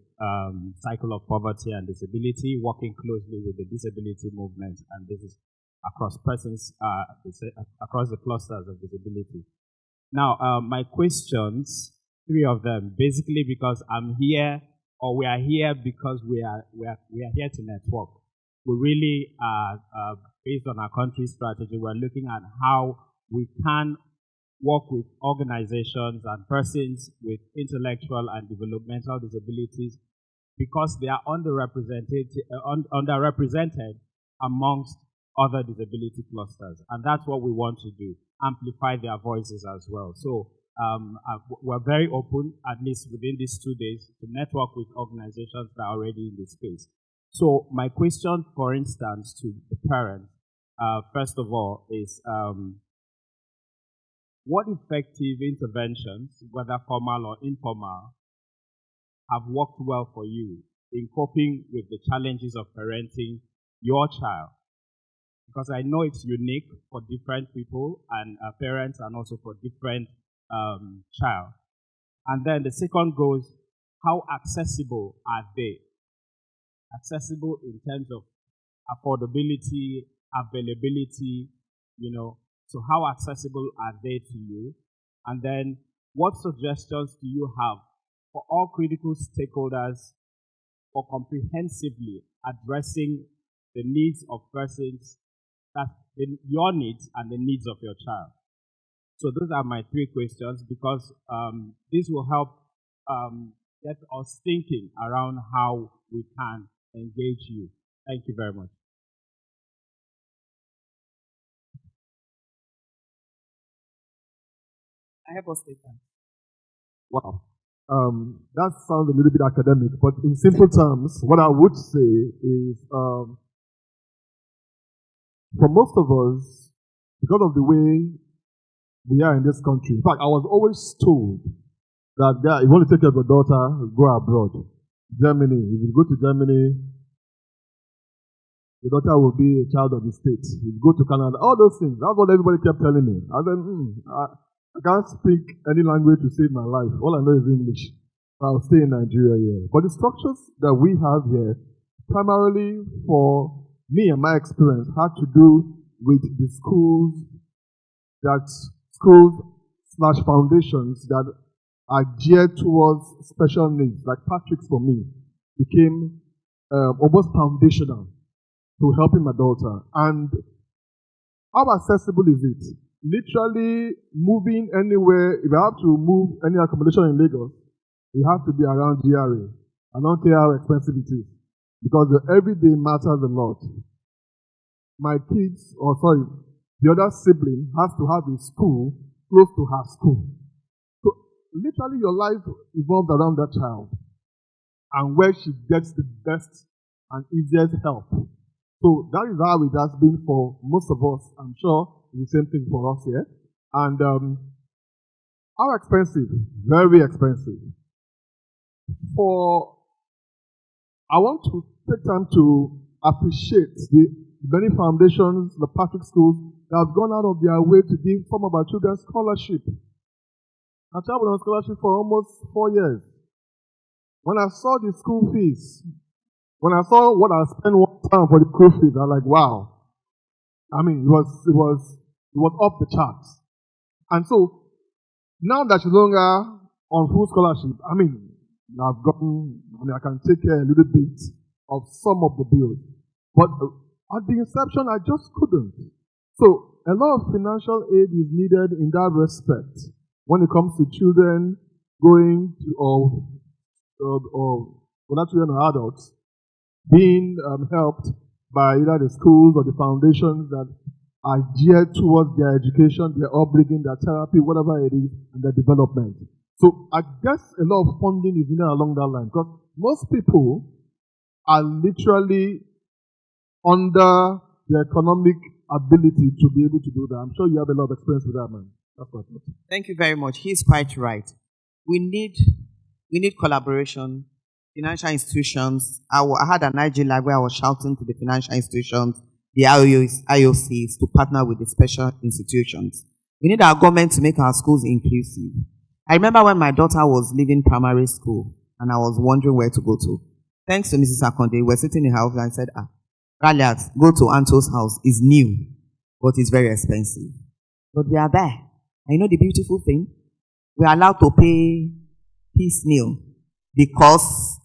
cycle of poverty and disability, working closely with the disability movement, and this is across persons, across the clusters of disability. Now, my questions, 3 of them, basically because I'm here, or we are here because we are here to network. we really, based on our country strategy, we're looking at how we can work with organizations and persons with intellectual and developmental disabilities because they are underrepresented amongst other disability clusters. And that's what we want to do, amplify their voices as well. So we're very open, at least within these 2 days, to network with organizations that are already in this space. So my question, for instance, to the parents, first of all, is what effective interventions, whether formal or informal, have worked well for you in coping with the challenges of parenting your child? Because I know it's unique for different people and parents and also for different child. And then the second goes, how accessible are they? Accessible in terms of affordability, availability, so how accessible are they to you? And then what suggestions do you have for all critical stakeholders for comprehensively addressing the needs of persons, your needs and the needs of your child? So those are my 3 questions because this will help get us thinking around how we can engage you. Thank you very much. I have a statement. Wow. That sounds a little bit academic, but in simple terms, what I would say is, for most of us, because of the way we are in this country, in fact, I was always told that, if you want to take care of your daughter, go abroad. Germany, if you go to Germany, your daughter will be a child of the state. If you go to Canada, all those things. That's what everybody kept telling me. I said, I can't speak any language to save my life. All I know is English. I'll stay in Nigeria here. But the structures that we have here, primarily for me and my experience, had to do with the schools / foundations that are geared towards special needs, like Patrick's for me, became almost foundational to helping my daughter. And how accessible is it? Literally moving anywhere, if I have to move any accommodation in Lagos, it has to be around GRA. I don't care how expensive it is, because the everyday matters a lot. My kids, the other sibling has to have a school close to her school. So literally your life evolves around that child and where she gets the best and easiest help. So that is how it has been for most of us. I'm sure it's the same thing for us here. And how expensive? Very expensive. I want to take time to appreciate the many foundations, the Patrick schools, that have gone out of their way to give some of our children scholarship. I traveled on scholarship for almost 4 years. When I saw the school fees, when I saw what I spent one time for the school fees, I was like, wow. I mean, it was off the charts. And so, now that she's no longer on full scholarship, I can take care a little bit of some of the bills. But at the inception, I just couldn't. So, a lot of financial aid is needed in that respect when it comes to children going to, or children or adults, being helped by either the schools or the foundations that are geared towards their education, their upbringing, their therapy, whatever it is, and their development. So I guess a lot of funding is needed along that line, because most people are literally under the economic ability to be able to do that. I'm sure you have a lot of experience with that, man. That's what I thought. Thank you very much. He's quite right. We need collaboration. Financial institutions. I had an IG live where I was shouting to the financial institutions, the IOCs, to partner with the special institutions. We need our government to make our schools inclusive. I remember when my daughter was leaving primary school and I was wondering where to go to. Thanks to Mrs. Akonde, we were sitting in her office and I said, Raliat, go to Anto's house. It's new, but it's very expensive. But we are there. And you know the beautiful thing? We are allowed to pay piecemeal because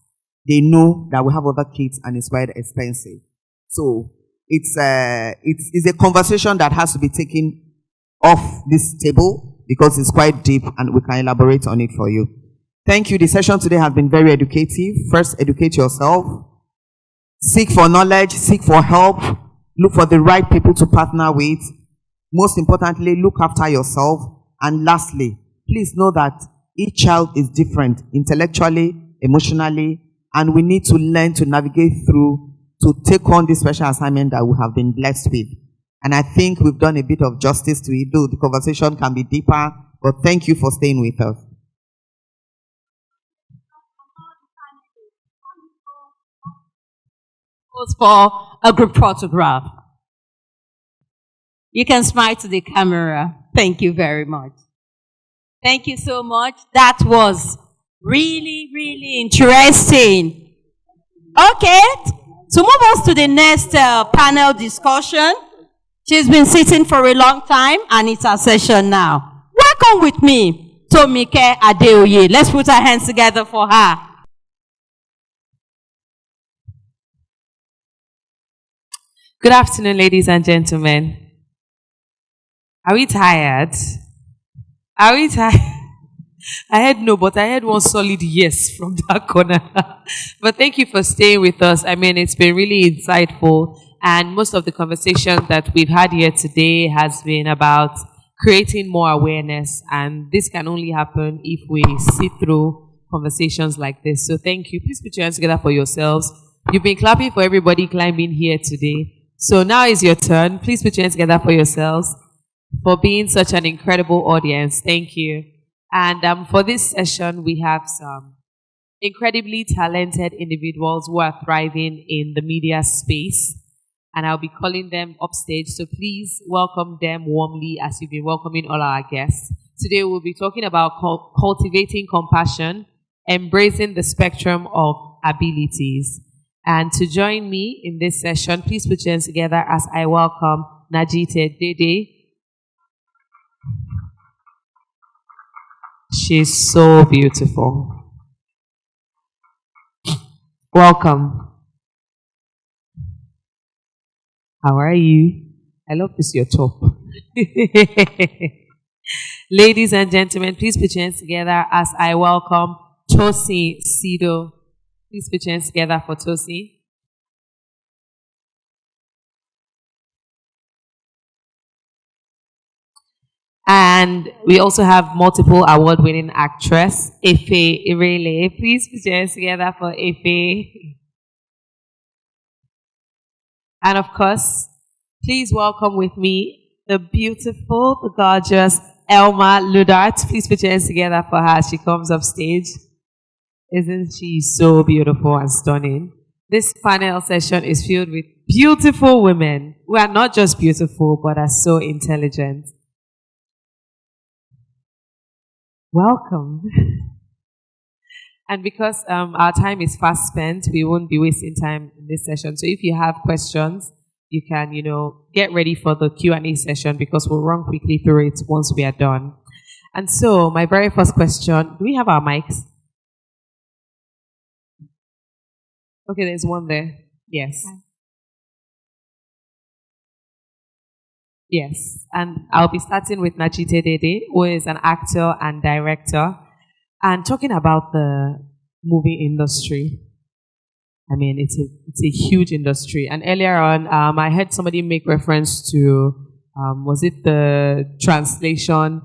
they know that we have other kids and it's quite expensive. So it's a conversation that has to be taken off this table because it's quite deep and we can elaborate on it for you. Thank you. The session today has been very educative. First, educate yourself. Seek for knowledge, seek for help, look for the right people to partner with. Most importantly, look after yourself. And lastly, please know that each child is different intellectually, emotionally, and we need to learn to navigate through to take on this special assignment that we have been blessed with. And I think we've done a bit of justice to it, though the conversation can be deeper, but thank you for staying with us. For a group photograph. You can smile to the camera. Thank you very much. Thank you so much. That was really, really interesting. Okay, to move us to the next panel discussion. She's been sitting for a long time and it's our session now. Welcome with me, Tomike Adeoye. Let's put our hands together for her. Good afternoon, ladies and gentlemen. Are we tired? Are we tired? I heard no, but I heard one solid yes from that corner. But thank you for staying with us. I mean, it's been really insightful. And most of the conversation that we've had here today has been about creating more awareness. And this can only happen if we sit through conversations like this. So thank you. Please put your hands together for yourselves. You've been clapping for everybody climbing here today. So now is your turn. Please put your hands together for yourselves for being such an incredible audience. Thank you. And for this session, we have some incredibly talented individuals who are thriving in the media space. And I'll be calling them upstage. So please welcome them warmly as you've been welcoming all our guests. Today we'll be talking about cultivating compassion, embracing the spectrum of abilities. And to join me in this session, please put your hands together as I welcome Najite Dede. She's so beautiful. Welcome. How are you? I love this, your top. Ladies and gentlemen, please put your hands together as I welcome Tosin Sido. Please put your hands together for Tosin. And we also have multiple award-winning actress, Efe Irele. Please put your hands together for Efe. And of course, please welcome with me the beautiful, the gorgeous Elma Ludart. Please put your hands together for her as she comes up stage. Isn't she so beautiful and stunning? This panel session is filled with beautiful women who are not just beautiful, but are so intelligent. Welcome. And because our time is fast spent, we won't be wasting time in this session. So if you have questions, you can, get ready for the Q&A session because we'll run quickly through it once we are done. And so my very first question, do we have our mics? Okay, there's one there. Yes. Yes. And I'll be starting with Najite Dede, who is an actor and director, and talking about the movie industry. I mean, it's a huge industry. And earlier on, I heard somebody make reference to, was it the translation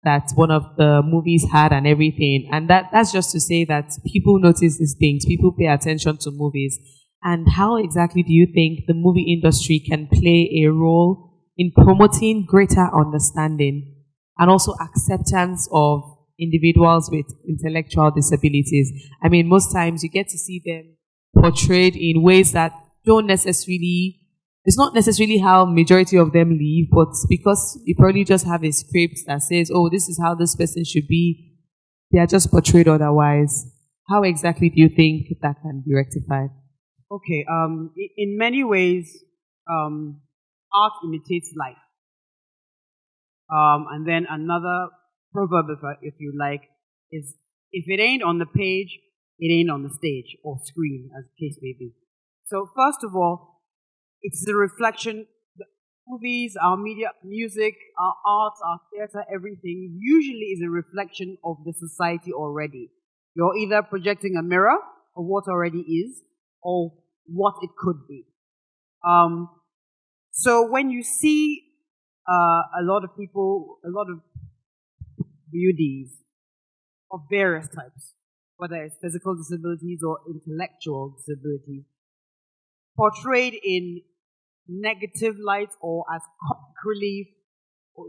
that one of the movies had and everything. And that's just to say that people notice these things. People pay attention to movies. And how exactly do you think the movie industry can play a role in promoting greater understanding and also acceptance of individuals with intellectual disabilities? I mean, most times you get to see them portrayed in ways that don't necessarily, it's not necessarily how majority of them live, but because you probably just have a script that says, oh, this is how this person should be, they are just portrayed otherwise. How exactly do you think that can be rectified? Okay, in many ways, art imitates life. And then another proverb, if you like, is if it ain't on the page, it ain't on the stage or screen, as the case may be. So first of all, it's a reflection. The movies, our media, music, our arts, our theater, everything usually is a reflection of the society already. You're either projecting a mirror of what already is or what it could be. So when you see a lot of people, a lot of beauties of various types, whether it's physical disabilities or intellectual disabilities, portrayed in negative light or as comic relief, or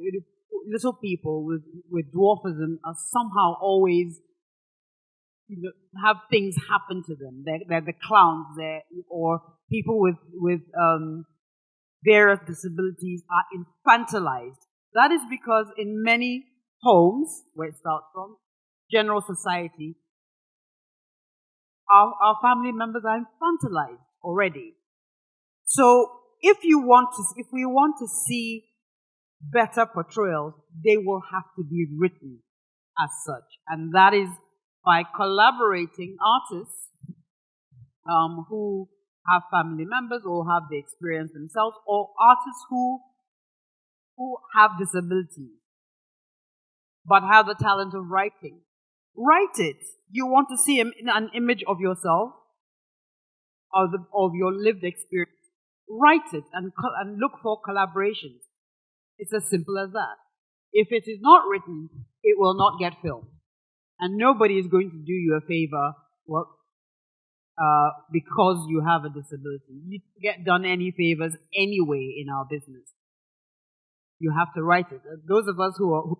little people with dwarfism are somehow always, have things happen to them. They're the clowns, or people with various disabilities are infantilized. That is because in many homes, where it starts from, general society, our family members are infantilized already. So if we want to see better portrayals, they will have to be written as such. And that is by collaborating artists who have family members or have the experience themselves, or artists who have disabilities but have the talent of writing. Write it. You want to see an image of yourself, of your lived experience. Write it and look for collaborations. It's as simple as that. If it is not written, it will not get filmed. And nobody is going to do you a favor because you have a disability. You don't get done any favors anyway in our business. You have to write it. Those of us who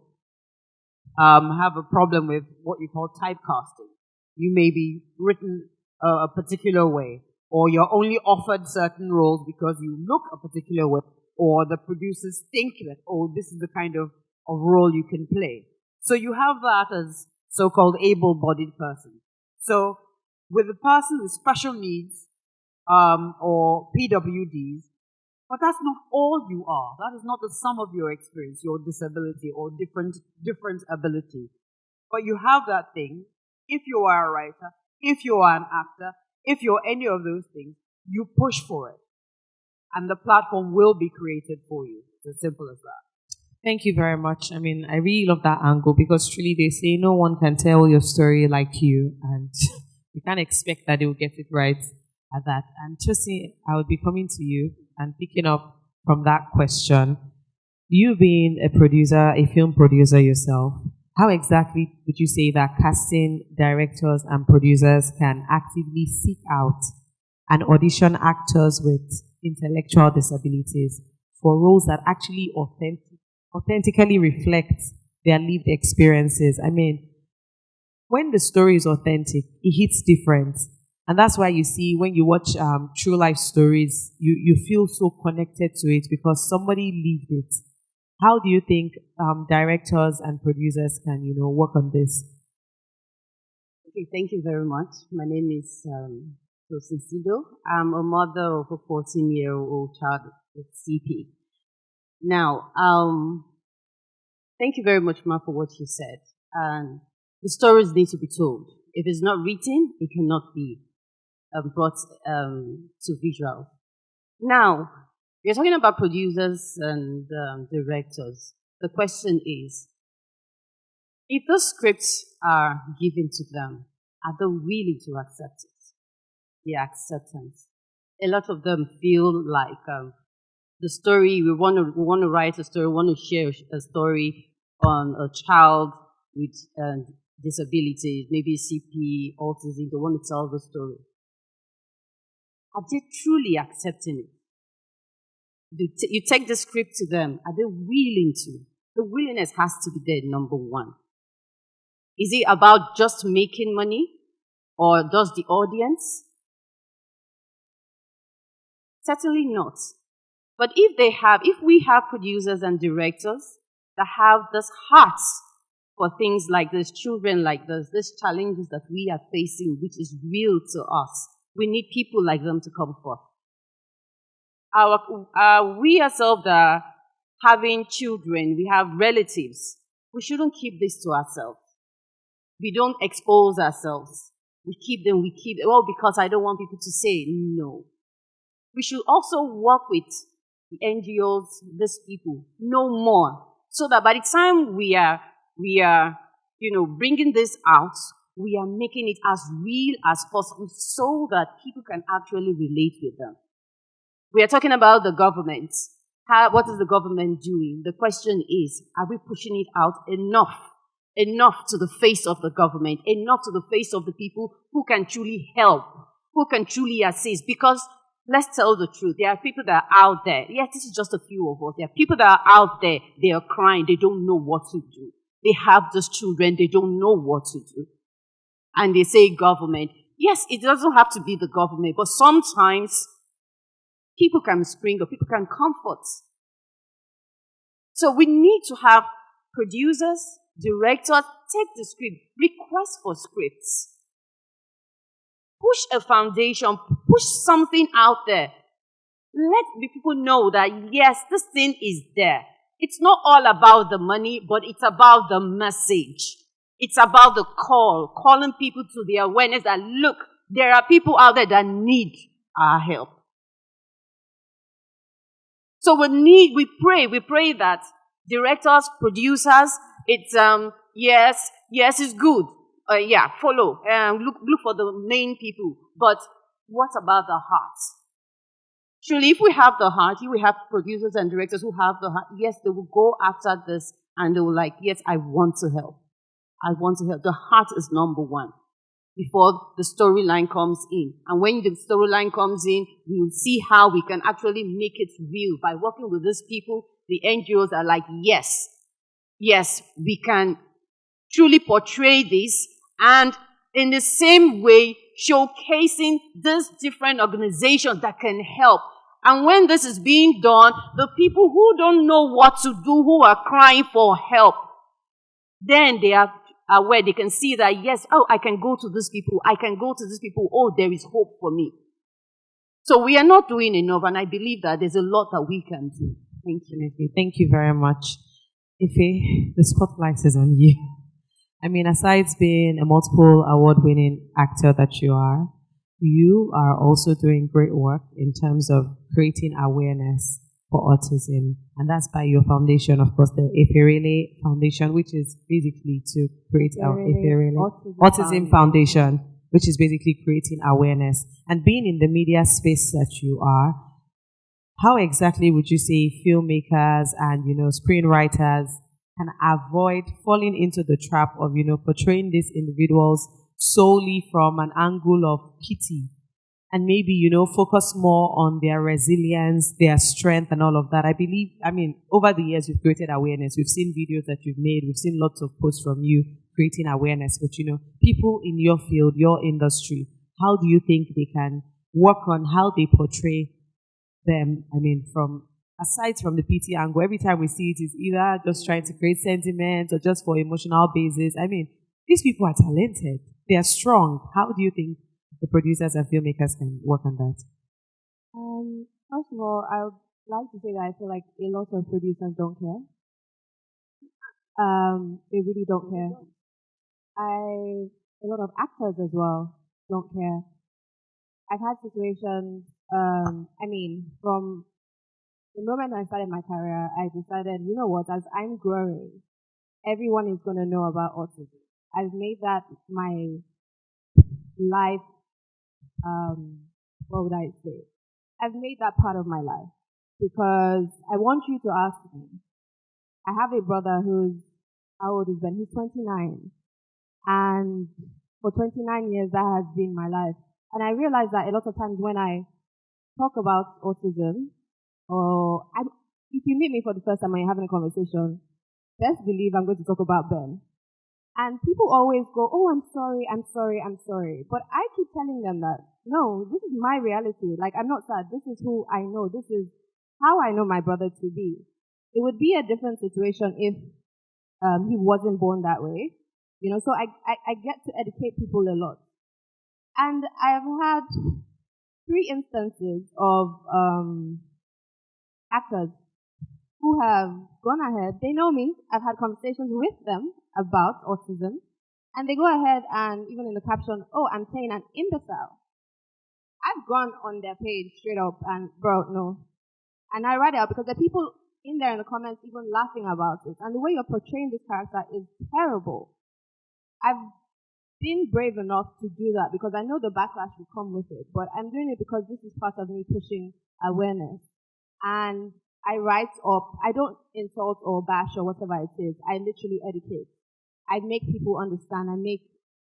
have a problem with what you call typecasting, you may be written a particular way, or you're only offered certain roles because you look a particular way, or the producers think that, oh, this is the kind of role you can play. So you have that as so-called able-bodied person. So with a person with special needs or PWDs, but that's not all you are. That is not the sum of your experience, your disability or different ability. But you have that thing. If you are a writer, if you are an actor, if you're any of those things, you push for it. And the platform will be created for you. It's as simple as that. Thank you very much. I mean, I really love that angle because truly they say no one can tell your story like you, and you can't expect that they will get it right at that. And Chosi, I would be coming to you and picking up from that question. You being a producer, a film producer yourself, how exactly would you say that casting directors and producers can actively seek out and audition actors with intellectual disabilities for roles that actually authentically reflect their lived experiences? I mean, when the story is authentic, it hits different. And that's why you see when you watch true life stories, you feel so connected to it because somebody lived it. How do you think directors and producers can, work on this? Okay, thank you very much. My name is Chosi Sido. I'm a mother of a 14-year-old child with CP. Now, thank you very much, Ma, for what you said. And the stories need to be told. If it's not written, it cannot be brought to visual. Now, we're talking about producers and directors. The question is, if those scripts are given to them, are they willing to accept it? The acceptance. A lot of them feel like the story, we want to write a story, we want to share a story on a child with disabilities, maybe CP, autism, they want to tell the story. Are they truly accepting it? You take the script to them, are they willing to? The willingness has to be there, number one. Is it about just making money? Or does the audience? Certainly not. But if we have producers and directors that have this heart for things like this, children like this, these challenges that we are facing, which is real to us, we need people like them to come forth. We ourselves are having children, we have relatives. We shouldn't keep this to ourselves. We don't expose ourselves. We keep them, because I don't want people to say no. we should also work with the NGOs, these people, no more, so that by the time we are, bringing this out, we are making it as real as possible so that people can actually relate with them. We are talking about the government. What is the government doing? The question is, are we pushing it out enough? Enough to the face of the government, enough to the face of the people who can truly help, who can truly assist. Because let's tell the truth, there are people that are out there. Yes, this is just a few of us. There are people that are out there, they are crying, they don't know what to do. They have those children, they don't know what to do. And they say government. Yes, it doesn't have to be the government, but sometimes people can spring up, people can comfort. So we need to have producers, directors, take the script, request for scripts. Push a foundation, push something out there. Let the people know that, yes, this thing is there. It's not all about the money, but it's about the message. It's about the call, calling people to the awareness that, look, there are people out there that need our help. So we pray that directors, producers, it's, yes, it's good. Follow, look for the main people. But what about the heart? Surely, if we have the heart, if we have producers and directors who have the heart, yes, they will go after this and they will like, yes, I want to help. I want to help. The heart is number one before the storyline comes in. And when the storyline comes in, we will see how we can actually make it real. By working with these people, the NGOs are like, yes, we can truly portray this, and in the same way, showcasing these different organizations that can help. And when this is being done, the people who don't know what to do, who are crying for help, then they are aware, they can see that, yes, oh, I can go to these people, oh, there is hope for me. So we are not doing enough, and I believe that there's a lot that we can do. Thank you. Thank you very much. Ife, the spotlight is on you. I mean, aside being a multiple award-winning actor that you are also doing great work in terms of creating awareness for autism. And that's by your foundation, of course, the Eferele Foundation, which is basically to create our Eferele Autism Foundation, which is basically creating awareness. And being in the media space that you are, how exactly would you say filmmakers and, screenwriters can avoid falling into the trap of, portraying these individuals solely from an angle of pity and maybe, focus more on their resilience, their strength and all of that? Over the years, you've created awareness. We've seen videos that you've made. We've seen lots of posts from you creating awareness. But, people in your field, your industry, how do you think they can work on how they portray them? Aside from the PT angle, every time we see it is either just trying to create sentiment or just for emotional basis. These people are talented. They are strong. How do you think the producers and filmmakers can work on that? First of all, I would like to say that I feel like a lot of producers don't care. They really don't care. A lot of actors as well don't care. I've had situations, from the moment I started my career, I decided, you know what, as I'm growing, everyone is going to know about autism. I've made that my life, what would I say? I've made that part of my life because I want you to ask me. I have a brother who's, how old is Ben? He's 29. And for 29 years, that has been my life. And I realize that a lot of times when I talk about autism, if you meet me for the first time and you're having a conversation, best believe I'm going to talk about Ben. And people always go, oh, I'm sorry. But I keep telling them that, no, this is my reality. Like, I'm not sad. This is who I know. This is how I know my brother to be. It would be a different situation if he wasn't born that way. So I get to educate people a lot. And I've had 3 instances of actors who have gone ahead. They know me. I've had conversations with them about autism. And they go ahead and even in the caption, oh, I'm playing an imbecile. I I've gone on their page straight up and, bro, no. And I read it out because the people in there in the comments even laughing about it. And the way you're portraying this character is terrible. I've been brave enough to do that because I know the backlash will come with it. But I'm doing it because this is part of me pushing awareness. And I write up, I don't insult or bash or whatever it is. I literally educate. I make people understand. I make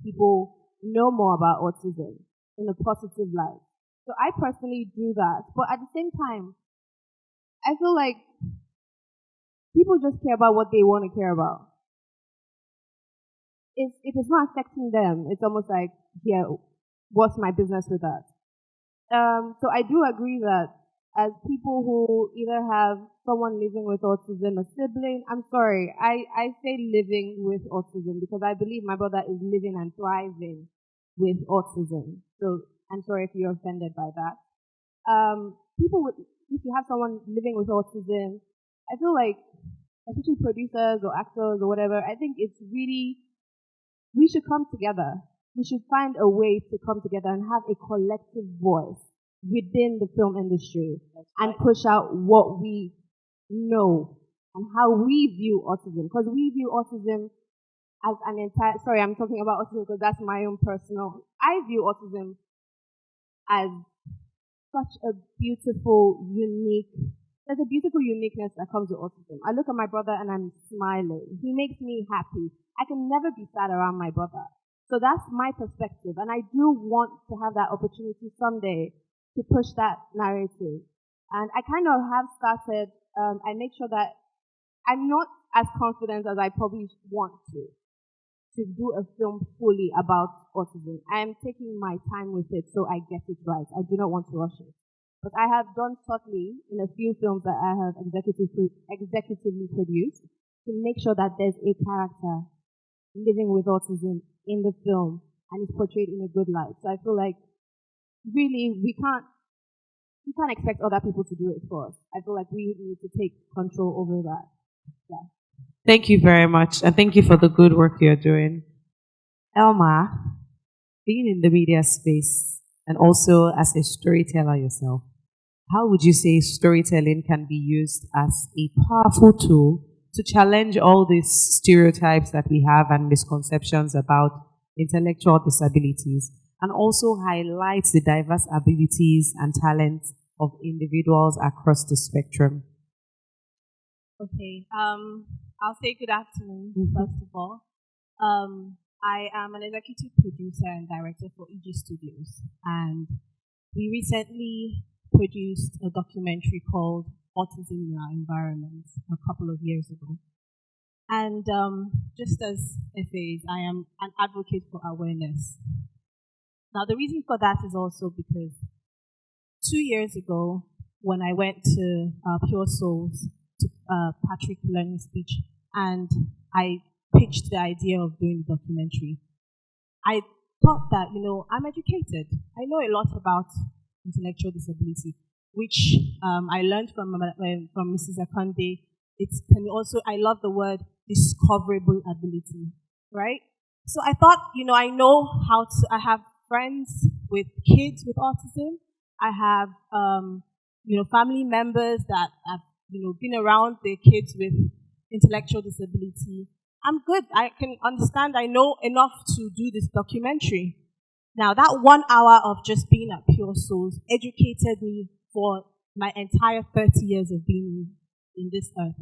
people know more about autism in a positive light. So I personally do that. But at the same time, I feel like people just care about what they want to care about. If it's not affecting them, it's almost like, yeah, what's my business with that? So I do agree that as people who either have someone living with autism, a sibling, I'm sorry, I say living with autism because I believe my brother is living and thriving with autism. So I'm sorry if you're offended by that. If you have someone living with autism, I feel like, especially producers or actors or whatever, I think it's really, we should come together. We should find a way to come together and have a collective voice within the film industry and push out what we know and how we view autism. Because we view autism as an entire, sorry, I'm talking about autism because that's my own personal, I view autism as such a beautiful, unique, there's a beautiful uniqueness that comes with autism. I look at my brother and I'm smiling. He makes me happy. I can never be sad around my brother. So that's my perspective. And I do want to have that opportunity someday to push that narrative. And I kind of have started, I make sure that I'm not as confident as I probably want to do a film fully about autism. I am taking my time with it so I get it right. I do not want to rush it. But I have done subtly in a few films that I have executively produced to make sure that there's a character living with autism in the film and is portrayed in a good light. So I feel like really we can't expect other people to do it for us. I feel like we need to take control over that. Yeah. Thank you very much, and thank you for the good work you're doing. Elma, being in the media space and also as a storyteller yourself, how would you say storytelling can be used as a powerful tool to challenge all these stereotypes that we have and misconceptions about intellectual disabilities, and also highlight the diverse abilities and talents of individuals across the spectrum? Okay, I'll say good afternoon, first of all. I am an executive producer and director for EG Studios, and we recently produced a documentary called Autism in Our Environment a couple of years ago. And just as FAs, I am an advocate for awareness. Now, the reason for that is also because 2 years ago, when I went to Pure Souls, to Patrick Learning Speech, and I pitched the idea of doing the documentary, I thought that, I'm educated. I know a lot about intellectual disability, which I learned from Mrs. Akonde. I love the word discoverable ability, right? So I thought, I know I have friends with kids with autism. I have, family members that have, been around their kids with intellectual disability. I'm good. I can understand. I know enough to do this documentary. Now, that 1 hour of just being at Pure Souls educated me for my entire 30 years of being in this earth.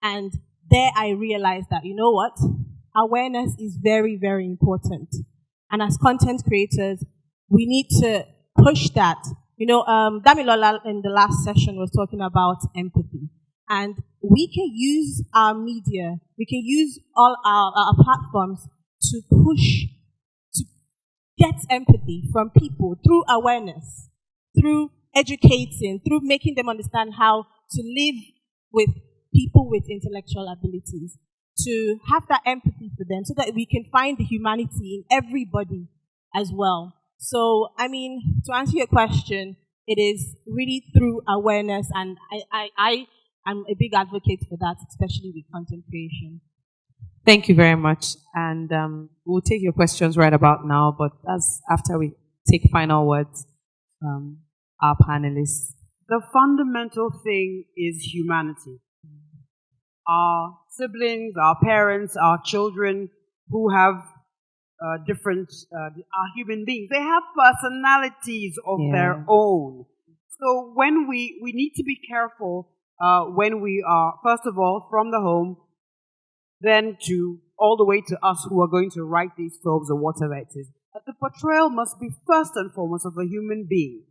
And there I realized that, awareness is very, very important. And as content creators, we need to push that. Damilola in the last session was talking about empathy. And we can use our media, we can use all our platforms to push, to get empathy from people through awareness, through educating, through making them understand how to live with people with intellectual abilities, to have that empathy for them so that we can find the humanity in everybody as well. So, to answer your question, it is really through awareness, and I'm a big advocate for that, especially with content creation. Thank you very much. And we'll take your questions right about now, but that's after we take final words. our panelists. The fundamental thing is humanity. Our siblings, our parents, our children who have different, are human beings. They have personalities of their own. So when we need to be careful when we are, first of all, from the home, then to all the way to us who are going to write these films or whatever it is. That the portrayal must be first and foremost of a human being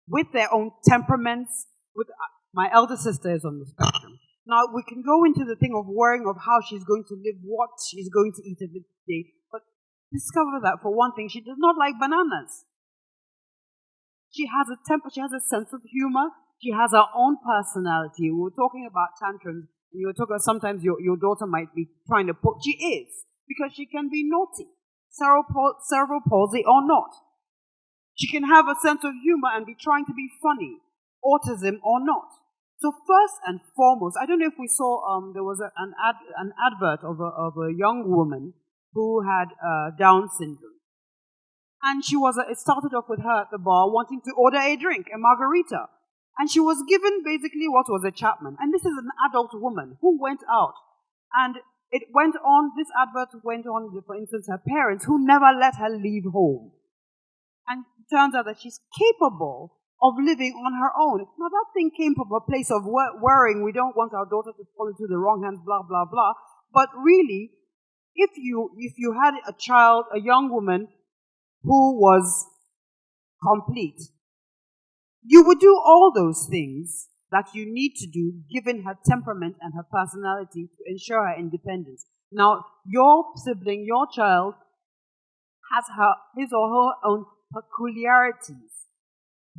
with their own temperaments. With my elder sister is on the spectrum. Now we can go into the thing of worrying of how she's going to live, what she's going to eat every day, but discover that for one thing, she does not like bananas. She has a temper, she has a sense of humor, she has her own personality. We were talking about tantrums, and you were talking about sometimes your daughter might be trying to put, she is, because she can be naughty, cerebral palsy or not. She can have a sense of humor and be trying to be funny, autism or not. So first and foremost, I don't know if we saw, there was an advert of a young woman who had Down syndrome. And it started off with her at the bar wanting to order a drink, a margarita. And she was given basically what was a Chapman. And this is an adult woman who went out. And it went on, this advert went on, for instance, her parents who never let her leave home. And it turns out that she's capable of living on her own. Now that thing came from a place of worrying, we don't want our daughter to fall into the wrong hands, blah, blah, blah. But really, if you had a child, a young woman, who was complete, you would do all those things that you need to do given her temperament and her personality to ensure her independence. Now, your sibling, your child, has his or her own peculiarities,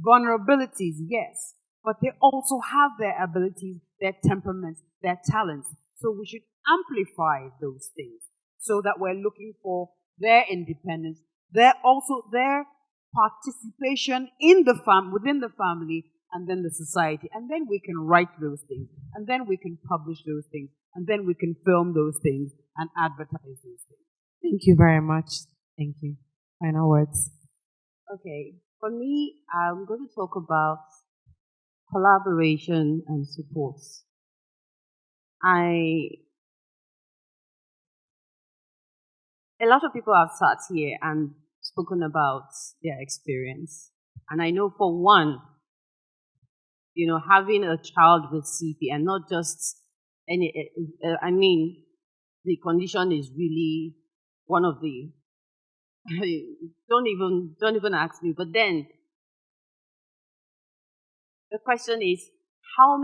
vulnerabilities, yes, but they also have their abilities, their temperaments, their talents. So we should amplify those things so that we're looking for their independence, their participation in within the family, and then the society. And then we can write those things, and then we can publish those things, and then we can film those things and advertise those things. Thank you very much. Thank you. Final words. Okay. For me, I'm going to talk about collaboration and support. A lot of people have sat here and spoken about their experience. And I know for one, having a child with CP and not just the condition is really one of the, don't even ask me, but then the question is, how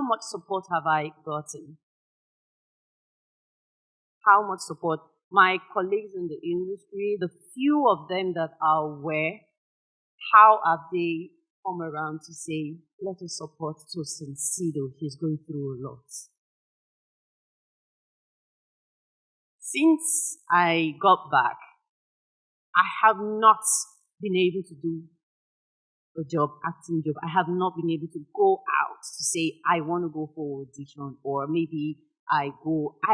much support have I gotten? How much support? My colleagues in the industry, the few of them that are aware, how have they come around to say, let us support Tosin Sido, he's going through a lot. Since I got back, I have not been able to do a acting job. I have not been able to go out to say, I want to go for audition, or maybe I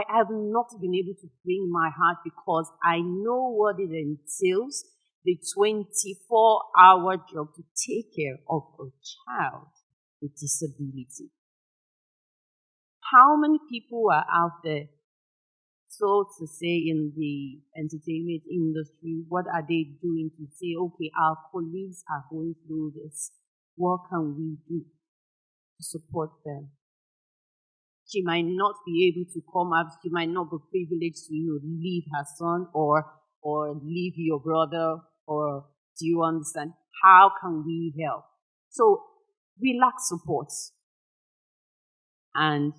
have not been able to bring my heart because I know what it entails, the 24-hour job to take care of a child with disability. How many people are out there, so to say, in the entertainment industry? What are they doing to say, okay, our colleagues are going through this. What can we do to support them? She might not be able to come up. She might not be privileged to leave her son or leave your brother. Or do you understand? How can we help? So we lack support. And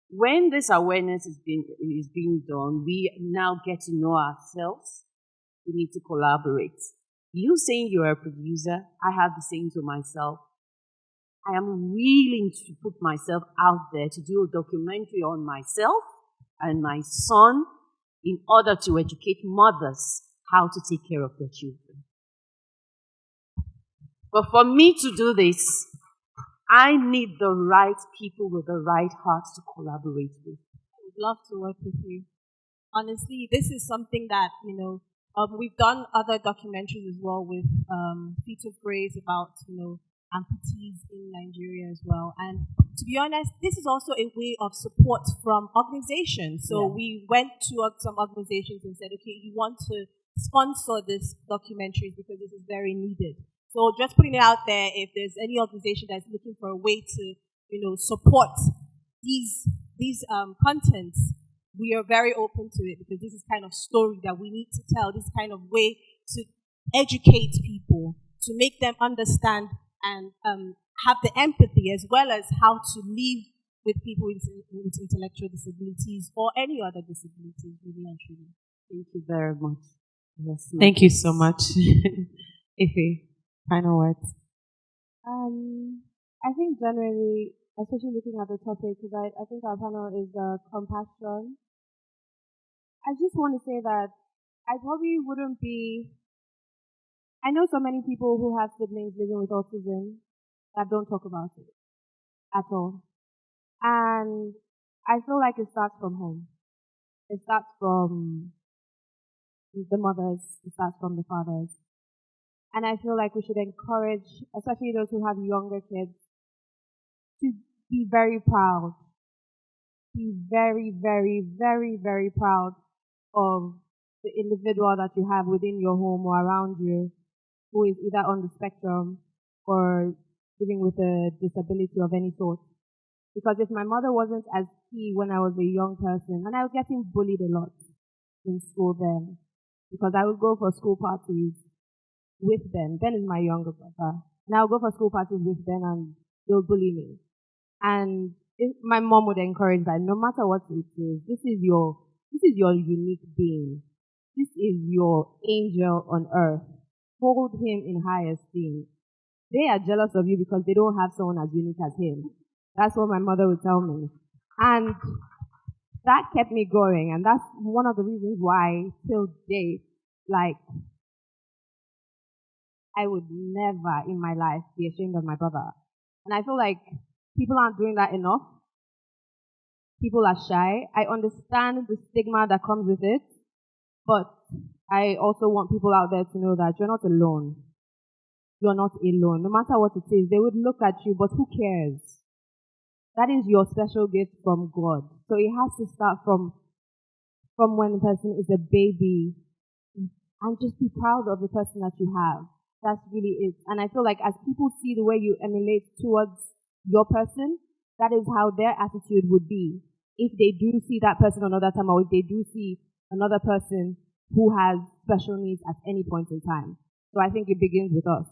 when this awareness is being done, we now get to know ourselves. We need to collaborate. You saying you're a producer, I have the same to myself. I am willing to put myself out there to do a documentary on myself and my son in order to educate mothers how to take care of their children. But for me to do this, I need the right people with the right hearts to collaborate with. I would love to work with you. Honestly, this is something that, We've done other documentaries as well with Feet of Grace about, amputees in Nigeria as well. And to be honest, this is also a way of support from organizations. So we went to some organizations and said, okay, you want to sponsor this documentary because this is very needed. So just putting it out there, if there's any organization that's looking for a way to, support these contents, we are very open to it because this is kind of story that we need to tell, this kind of way to educate people, to make them understand and have the empathy as well as how to live with people with intellectual disabilities or any other disabilities, really and truly. Thank you very much. Yes, Thank you so much. Ife, final words. I think generally, especially looking at the topic, because I think our panel is compassion. I just want to say that I probably wouldn't be. I know so many people who have siblings living with autism that don't talk about it at all. And I feel like it starts from home. It starts from the mothers, it starts from the fathers. And I feel like we should encourage, especially those who have younger kids, to be very proud. Be very, very, very, very proud of the individual that you have within your home or around you who is either on the spectrum or living with a disability of any sort. Because if my mother wasn't as key when I was a young person, and I was getting bullied a lot in school then, because I would go for school parties with Ben. Ben is my younger brother. And I would go for school parties with Ben and they'll bully me. And my mom would encourage that no matter what it is, this is your unique being. This is your angel on earth. Hold him in high esteem. They are jealous of you because they don't have someone as unique as him. That's what my mother would tell me. And that kept me going. And that's one of the reasons why, till date, I would never in my life be ashamed of my brother. And I feel like people aren't doing that enough. People are shy. I understand the stigma that comes with it, but I also want people out there to know that you're not alone. You're not alone. No matter what it is, they would look at you, but who cares? That is your special gift from God. So it has to start from when the person is a baby, and just be proud of the person that you have. That's really it. And I feel like as people see the way you emulate towards your person, that is how their attitude would be. If they do see that person another time, or if they do see another person who has special needs at any point in time. So I think it begins with us.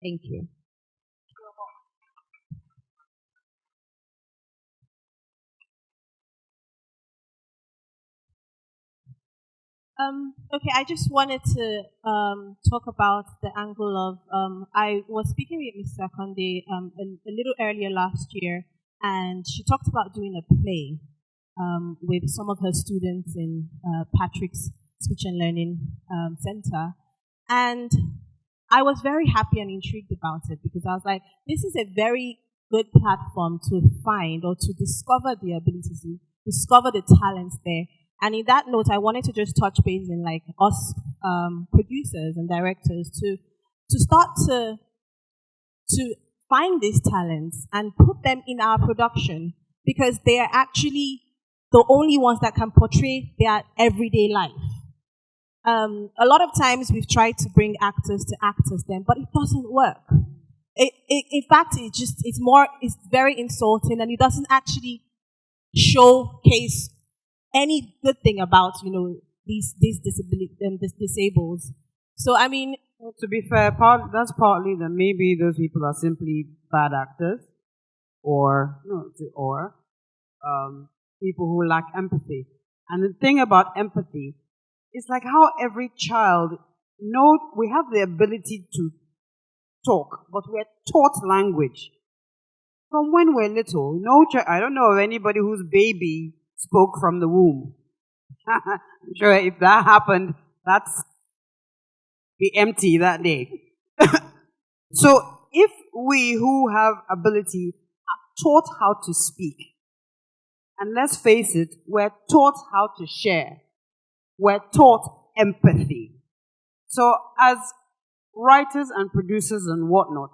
Thank you. Okay, I just wanted to talk about the angle of, I was speaking with Ms. Akonde a little earlier last year, and she talked about doing a play with some of her students in Patrick's Speech and Learning Center. And I was very happy and intrigued about it because I was like, this is a very good platform to find or to discover the abilities, to discover the talents there. And in that note, I wanted to just touch base in like us producers and directors to start to find these talents and put them in our production because they are actually the only ones that can portray their everyday life. A lot of times we've tried to bring actors to act as them, but it doesn't work. In fact, it's very insulting, and it doesn't actually showcase any good thing about these disabled. So I mean, well, to be fair, that's partly that maybe those people are simply bad actors, or people who lack empathy. And the thing about empathy is like how every child we have the ability to talk, but we're taught language from when we're little. I don't know of anybody whose baby spoke from the womb. I'm sure if that happened, that's be empty that day. So if we who have ability are taught how to speak, and let's face it, we're taught how to share, we're taught empathy. So as writers and producers and whatnot,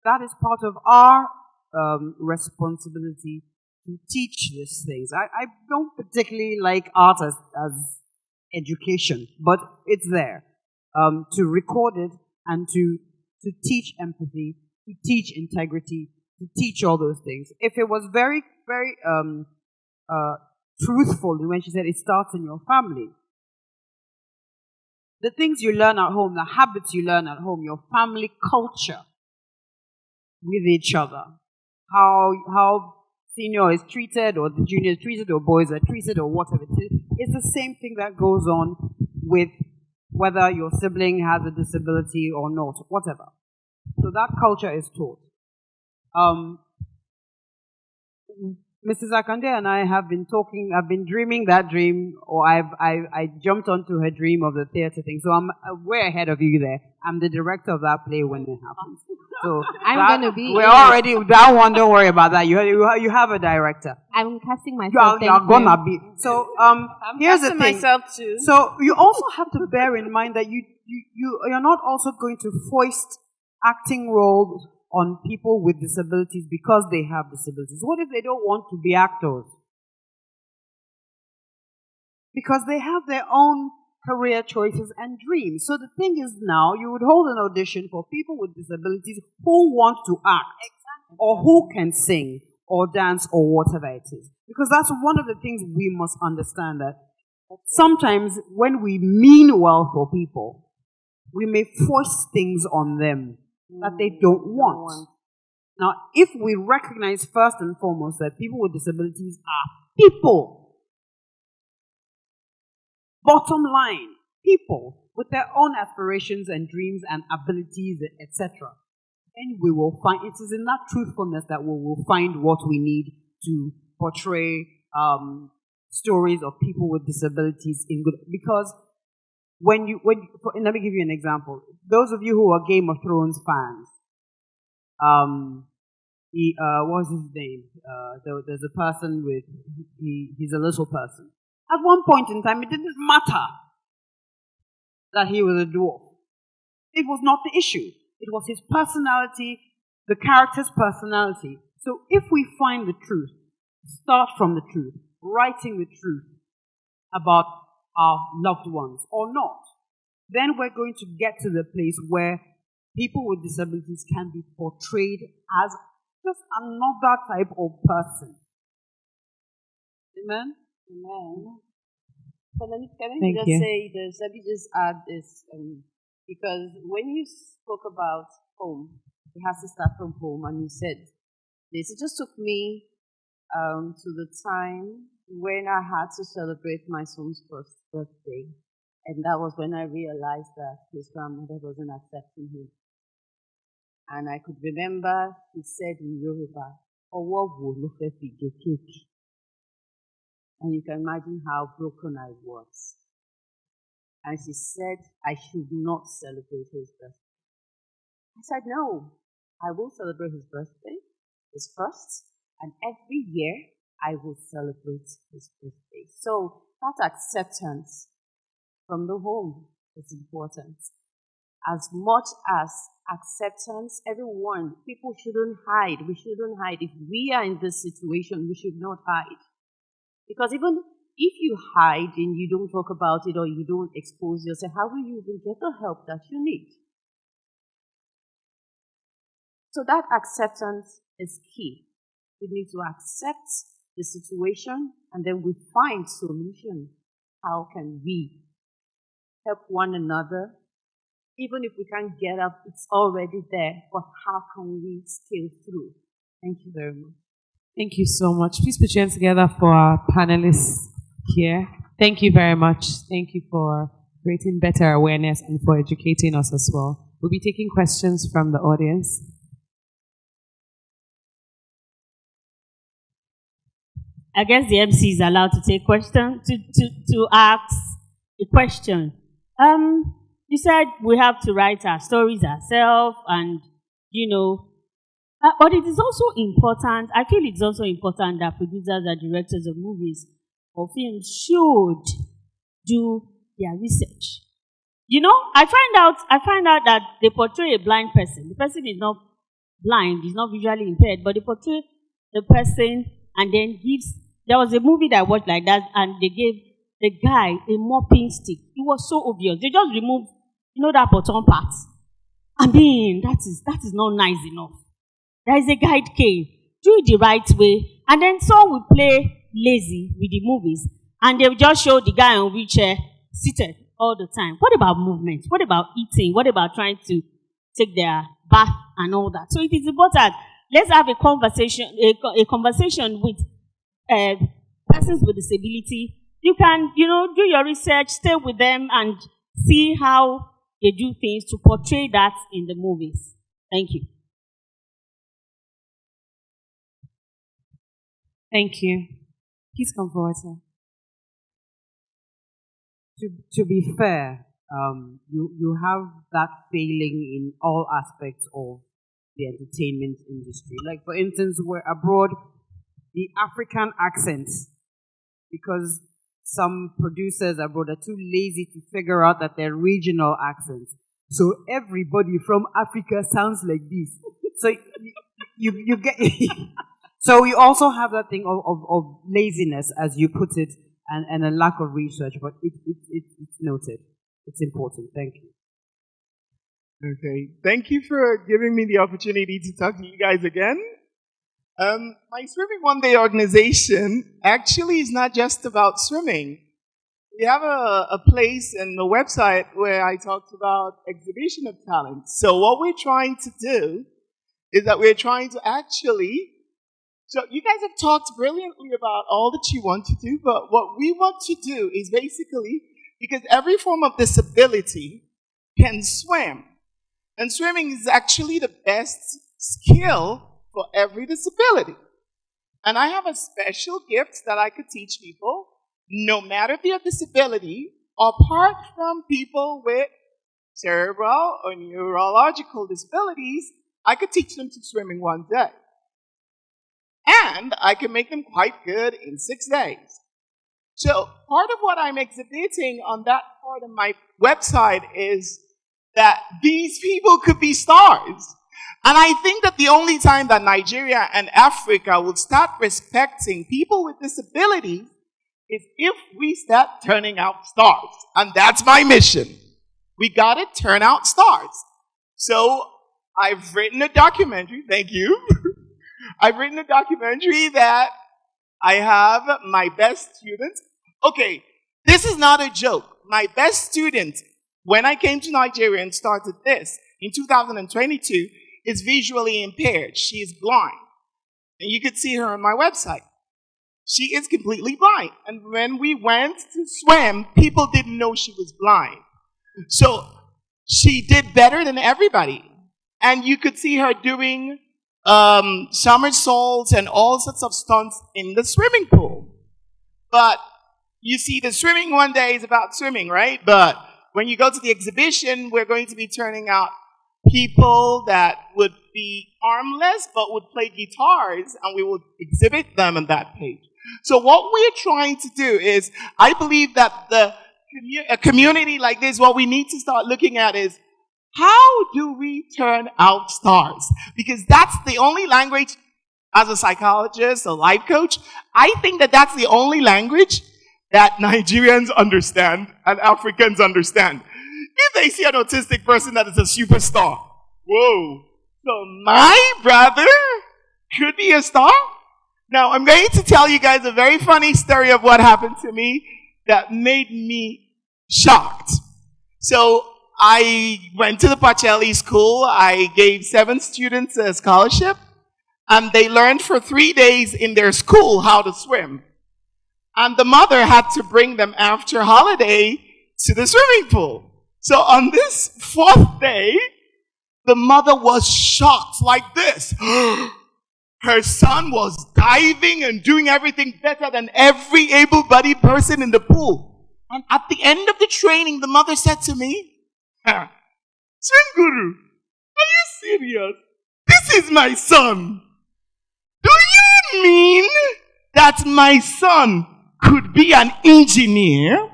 that is part of our responsibility to teach these things. I don't particularly like art as education, but it's there to record it and to teach empathy, to teach integrity, to teach all those things. If it was very, very truthful when she said it starts in your family, the things you learn at home, the habits you learn at home, your family culture with each other, how senior is treated or the junior is treated or boys are treated or whatever it is, it's the same thing that goes on with whether your sibling has a disability or not, whatever. So that culture is taught. Mrs. Akande and I have been talking, I've been dreaming that dream, or I jumped onto her dream of the theater thing. So I'm way ahead of you there. I'm the director of that play when it happens. So I'm going to be. We're already, that one, don't worry about that. You have a director. I'm casting myself. You're gonna be. So, here's the thing. myself too. So you also have to bear in mind that you're not also going to foist acting roles on people with disabilities because they have disabilities. What if they don't want to be actors? Because they have their own career choices and dreams. So the thing is now, you would hold an audition for people with disabilities who want to act, or who can sing, or dance, or whatever it is. Because that's one of the things we must understand, that sometimes when we mean well for people, we may force things on them that they don't want. Now, if we recognize first and foremost that people with disabilities are people, bottom line, people with their own aspirations and dreams and abilities, etc., then we will find, it is in that truthfulness that we will find what we need to portray stories of people with disabilities in good, because let me give you an example. Those of you who are Game of Thrones fans, what's his name? There's a person with, he's a little person. At one point in time, it didn't matter that he was a dwarf. It was not the issue. It was his personality, the character's personality. So if we find the truth, start from the truth, writing the truth about our loved ones or not, then we're going to get to the place where people with disabilities can be portrayed as just another type of person. Amen? Amen. So let me Thank just you. say this, let me just add this, because when you spoke about home, it has to start from home, and you said this, it just took me to the time when I had to celebrate my son's first birthday. And that was when I realized that his grandmother wasn't accepting him. And I could remember he said in Yoruba, "Owo wo lo fe fi ge cake." And you can imagine how broken I was. And she said I should not celebrate his birthday. I said, no, I will celebrate his birthday, his first, and every year I will celebrate his birthday. So that acceptance from the home is important. As much as acceptance, everyone, people shouldn't hide. We shouldn't hide. If we are in this situation, we should not hide. Because even if you hide and you don't talk about it or you don't expose yourself, how will you even get the help that you need? So that acceptance is key. We need to accept the situation and then we find solution. How can we help one another? Even if we can't get up, it's already there, but how can we scale through? Thank you very much. Thank you so much. Please put your hands together for our panelists here. Thank you very much. Thank you for creating better awareness and for educating us as well. We'll be taking questions from the audience. I guess the MC is allowed to take questions, to ask a question. You said we have to write our stories ourselves and, but it is also important, I feel it's also important that producers and directors of movies or films should do their research. You know, I find out that they portray a blind person. The person is not blind, he's not visually impaired, but they portray the person and then there was a movie that I watched like that, and they gave the guy a mopping stick. It was so obvious. They just removed, that bottom part. I mean, that is not nice enough. There is a guide cane. Do it the right way. And then some will play lazy with the movies, and they will just show the guy on wheelchair seated all the time. What about movement? What about eating? What about trying to take their bath and all that? So it is important. Let's have a conversation with persons with disability. You can, do your research, stay with them, and see how they do things to portray that in the movies. Thank you. Thank you. Please come forward, sir. To be fair, you have that failing in all aspects of the entertainment industry. Like, for instance, we're abroad, the African accents, because some producers abroad are too lazy to figure out that they're regional accents. So everybody from Africa sounds like this. So you get... So you also have that thing of laziness, as you put it, and a lack of research, but it's noted. It's important. Thank you. Okay. Thank you for giving me the opportunity to talk to you guys again. My Swimming One Day organization actually is not just about swimming. We have a place and a website where I talked about exhibition of talent. So what we're trying to do is that we're trying to actually... So you guys have talked brilliantly about all that you want to do, but what we want to do is basically, because every form of disability can swim, and swimming is actually the best skill for every disability. And I have a special gift that I could teach people, no matter their disability, apart from people with cerebral or neurological disabilities, I could teach them to swim in one day. And I can make them quite good in 6 days. So part of what I'm exhibiting on that part of my website is that these people could be stars. And I think that the only time that Nigeria and Africa will start respecting people with disabilities is if we start turning out stars. And that's my mission. We gotta turn out stars. So I've written a documentary, thank you. I've written a documentary that I have my best students. Okay, this is not a joke. My best student, when I came to Nigeria and started this in 2022, is visually impaired. She is blind. And you could see her on my website. She is completely blind. And when we went to swim, people didn't know she was blind. So she did better than everybody. And you could see her doing somersaults and all sorts of stunts in the swimming pool. But you see, the Swimming One Day is about swimming, right? But when you go to the exhibition, we're going to be turning out people that would be armless but would play guitars, and we will exhibit them on that page. So what we're trying to do is, I believe that a community like this, what we need to start looking at is, how do we turn out stars? Because that's the only language, as a psychologist, a life coach, I think that that's the only language that Nigerians understand and Africans understand. If they see an autistic person that is a superstar, whoa, so my brother could be a star? Now, I'm going to tell you guys a very funny story of what happened to me that made me shocked. So, I went to the Pacelli School. I gave 7 students a scholarship, and they learned for 3 days in their school how to swim. And the mother had to bring them after holiday to the swimming pool. So on this 4th day, the mother was shocked like this. Her son was diving and doing everything better than every able-bodied person in the pool. And at the end of the training, the mother said to me, Swim Guru, are you serious? This is my son. Do you mean that my son could be an engineer?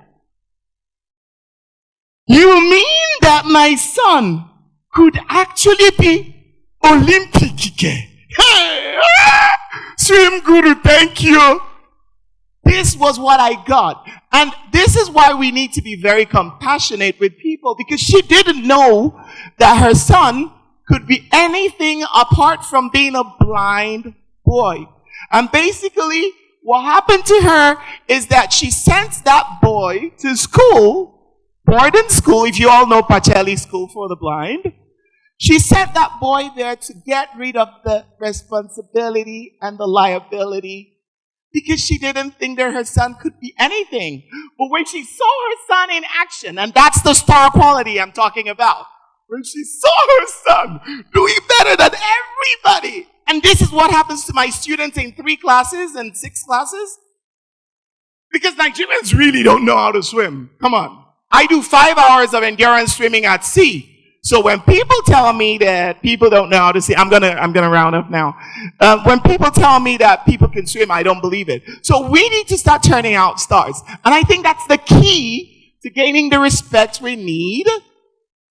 You mean that my son could actually be Olympic? Hey, swim guru, thank you. This was what I got. And this is why we need to be very compassionate with people, because she didn't know that her son could be anything apart from being a blind boy. And basically, what happened to her is that she sent that boy to school, boarding school, if you all know Pacelli School for the Blind. She sent that boy there to get rid of the responsibility and the liability, because she didn't think that her son could be anything. But when she saw her son in action, and that's the star quality I'm talking about, when she saw her son doing better than everybody, and this is what happens to my students in 3 classes and 6 classes, because Nigerians really don't know how to swim. Come on. I do 5 hours of endurance swimming at sea. So when people tell me that people don't know how to swim, I'm gonna round up now. When people tell me that people can swim, I don't believe it. So we need to start turning out stars. And I think that's the key to gaining the respect we need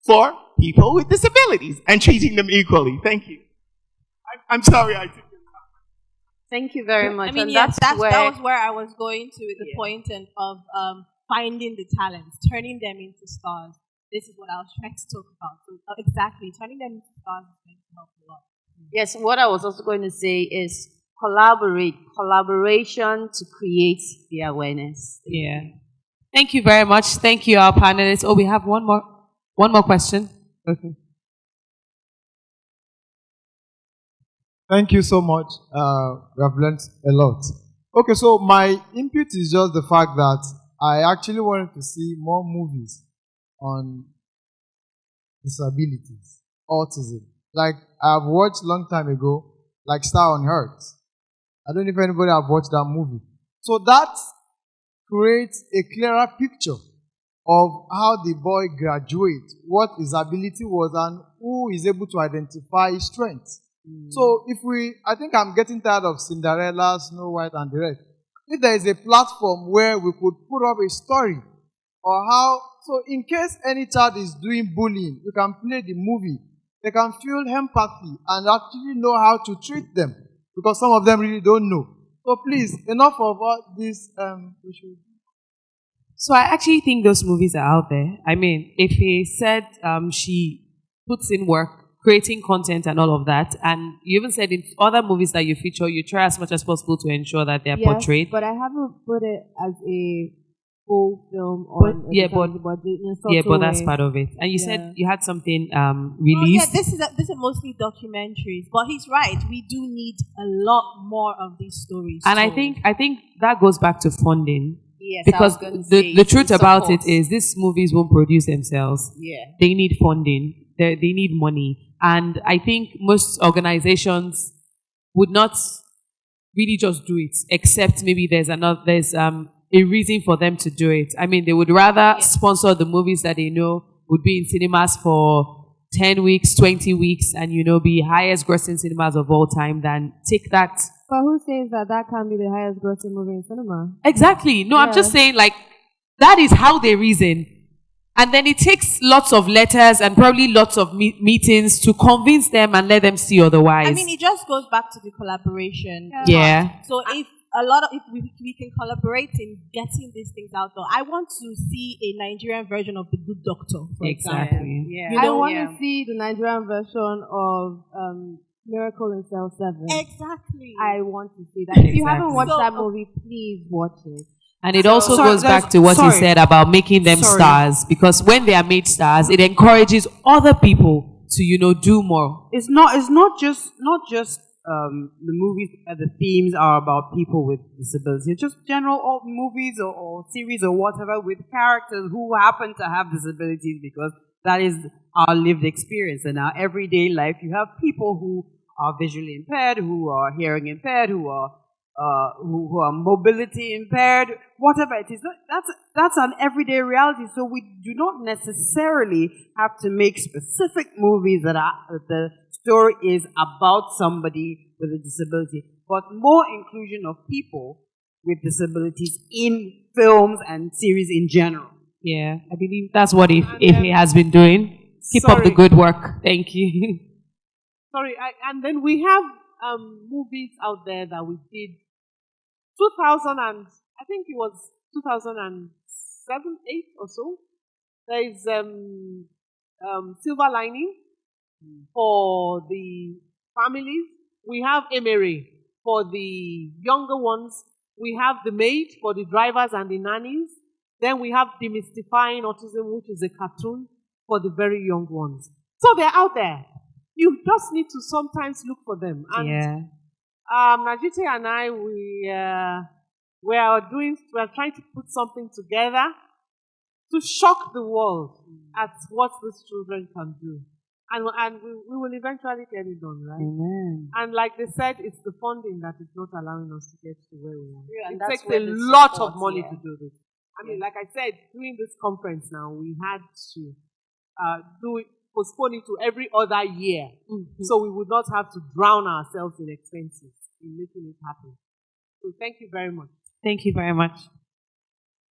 for people with disabilities and treating them equally. Thank you. I'm sorry I took your time. Thank you very much. I mean, and yes, that that was where I was going to with the point of finding the talents, turning them into stars. This is what I was trying to talk about. So, exactly, turning them into stars is going to help a lot. Yes, what I was also going to say is collaboration to create the awareness. Yeah. Thank you very much. Thank you, our panelists. Oh, we have one more question. Okay. Thank you so much. We have learned a lot. Okay, so my input is just the fact that I actually wanted to see more movies on disabilities, autism. Like I've watched a long time ago, like Star Unhurt. I don't know if anybody have watched that movie. So that creates a clearer picture of how the boy graduates, what his ability was, and who is able to identify his strengths. So I think I'm getting tired of Cinderella, Snow White, and the rest. If there is a platform where we could put up a story or how, so in case any child is doing bullying, you can play the movie. They can feel empathy and actually know how to treat them, because some of them really don't know. So please, enough of all this. So I actually think those movies are out there. I mean, if he said she puts in work, creating content and all of that, and you even said in other movies that you feature, you try as much as possible to ensure that they're portrayed. But I haven't put it as a full film on but that's part of it. And you said you had something released. Oh, yeah, this is mostly documentaries. But he's right. We do need a lot more of these stories. And I think that goes back to funding. Yes, because the truth about it is these movies won't produce themselves. Yeah. They need funding. They need money. And I think most organizations would not really just do it, except maybe there's a reason for them to do it. I mean, they would rather sponsor the movies that they know would be in cinemas for 10 weeks, 20 weeks, and, be highest grossing cinemas of all time than take that. But who says that can be the highest grossing movie in cinema? Exactly. No, I'm just saying, that is how they reason. And then it takes lots of letters and probably lots of meetings to convince them and let them see otherwise. I mean, it just goes back to the collaboration. Yeah. So if we can collaborate in getting these things out there. I want to see a Nigerian version of The Good Doctor, for example. Yeah. I want to see the Nigerian version of Miracle in Cell 7. Exactly. I want to see that. If you haven't watched that movie, please watch it. And it also goes back to what he said about making them stars, because when they are made stars, it encourages other people to, do more. It's not just the movies, the themes are about people with disabilities. It's just general movies or series or whatever with characters who happen to have disabilities, because that is our lived experience. In our everyday life, you have people who are visually impaired, who are hearing impaired, who are mobility impaired, whatever it is. That's an everyday reality. So we do not necessarily have to make specific movies that the story is about somebody with a disability, but more inclusion of people with disabilities in films and series in general. Yeah, I believe that's what Ife has been doing. Keep up the good work. Thank you. Sorry, and then we have movies out there that we did 2000 and I think it was 2007, 8 or so. There is Silver Lining for the families. We have Emery for the younger ones. We have The Maid for the drivers and the nannies. Then we have Demystifying Autism, which is a cartoon for the very young ones. So they're out there. You just need to sometimes look for them. And Najite and I, we are trying to put something together to shock the world at what these children can do. And we will eventually get it done, right? Amen. And like they said, it's the funding that is not allowing us to get to where we are. Yeah, it that's takes a where the lot support, of money yeah. to do this. I mean, like I said, doing this conference now, we had to postpone it to every other year. So we would not have to drown ourselves in expenses in making it happen. So thank you very much. Thank you very much.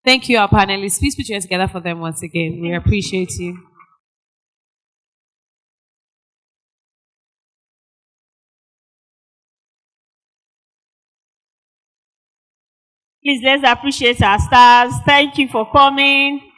Thank you, our panelists. Please put your hands together for them once again. We appreciate you. Please, let's appreciate our stars. Thank you for coming.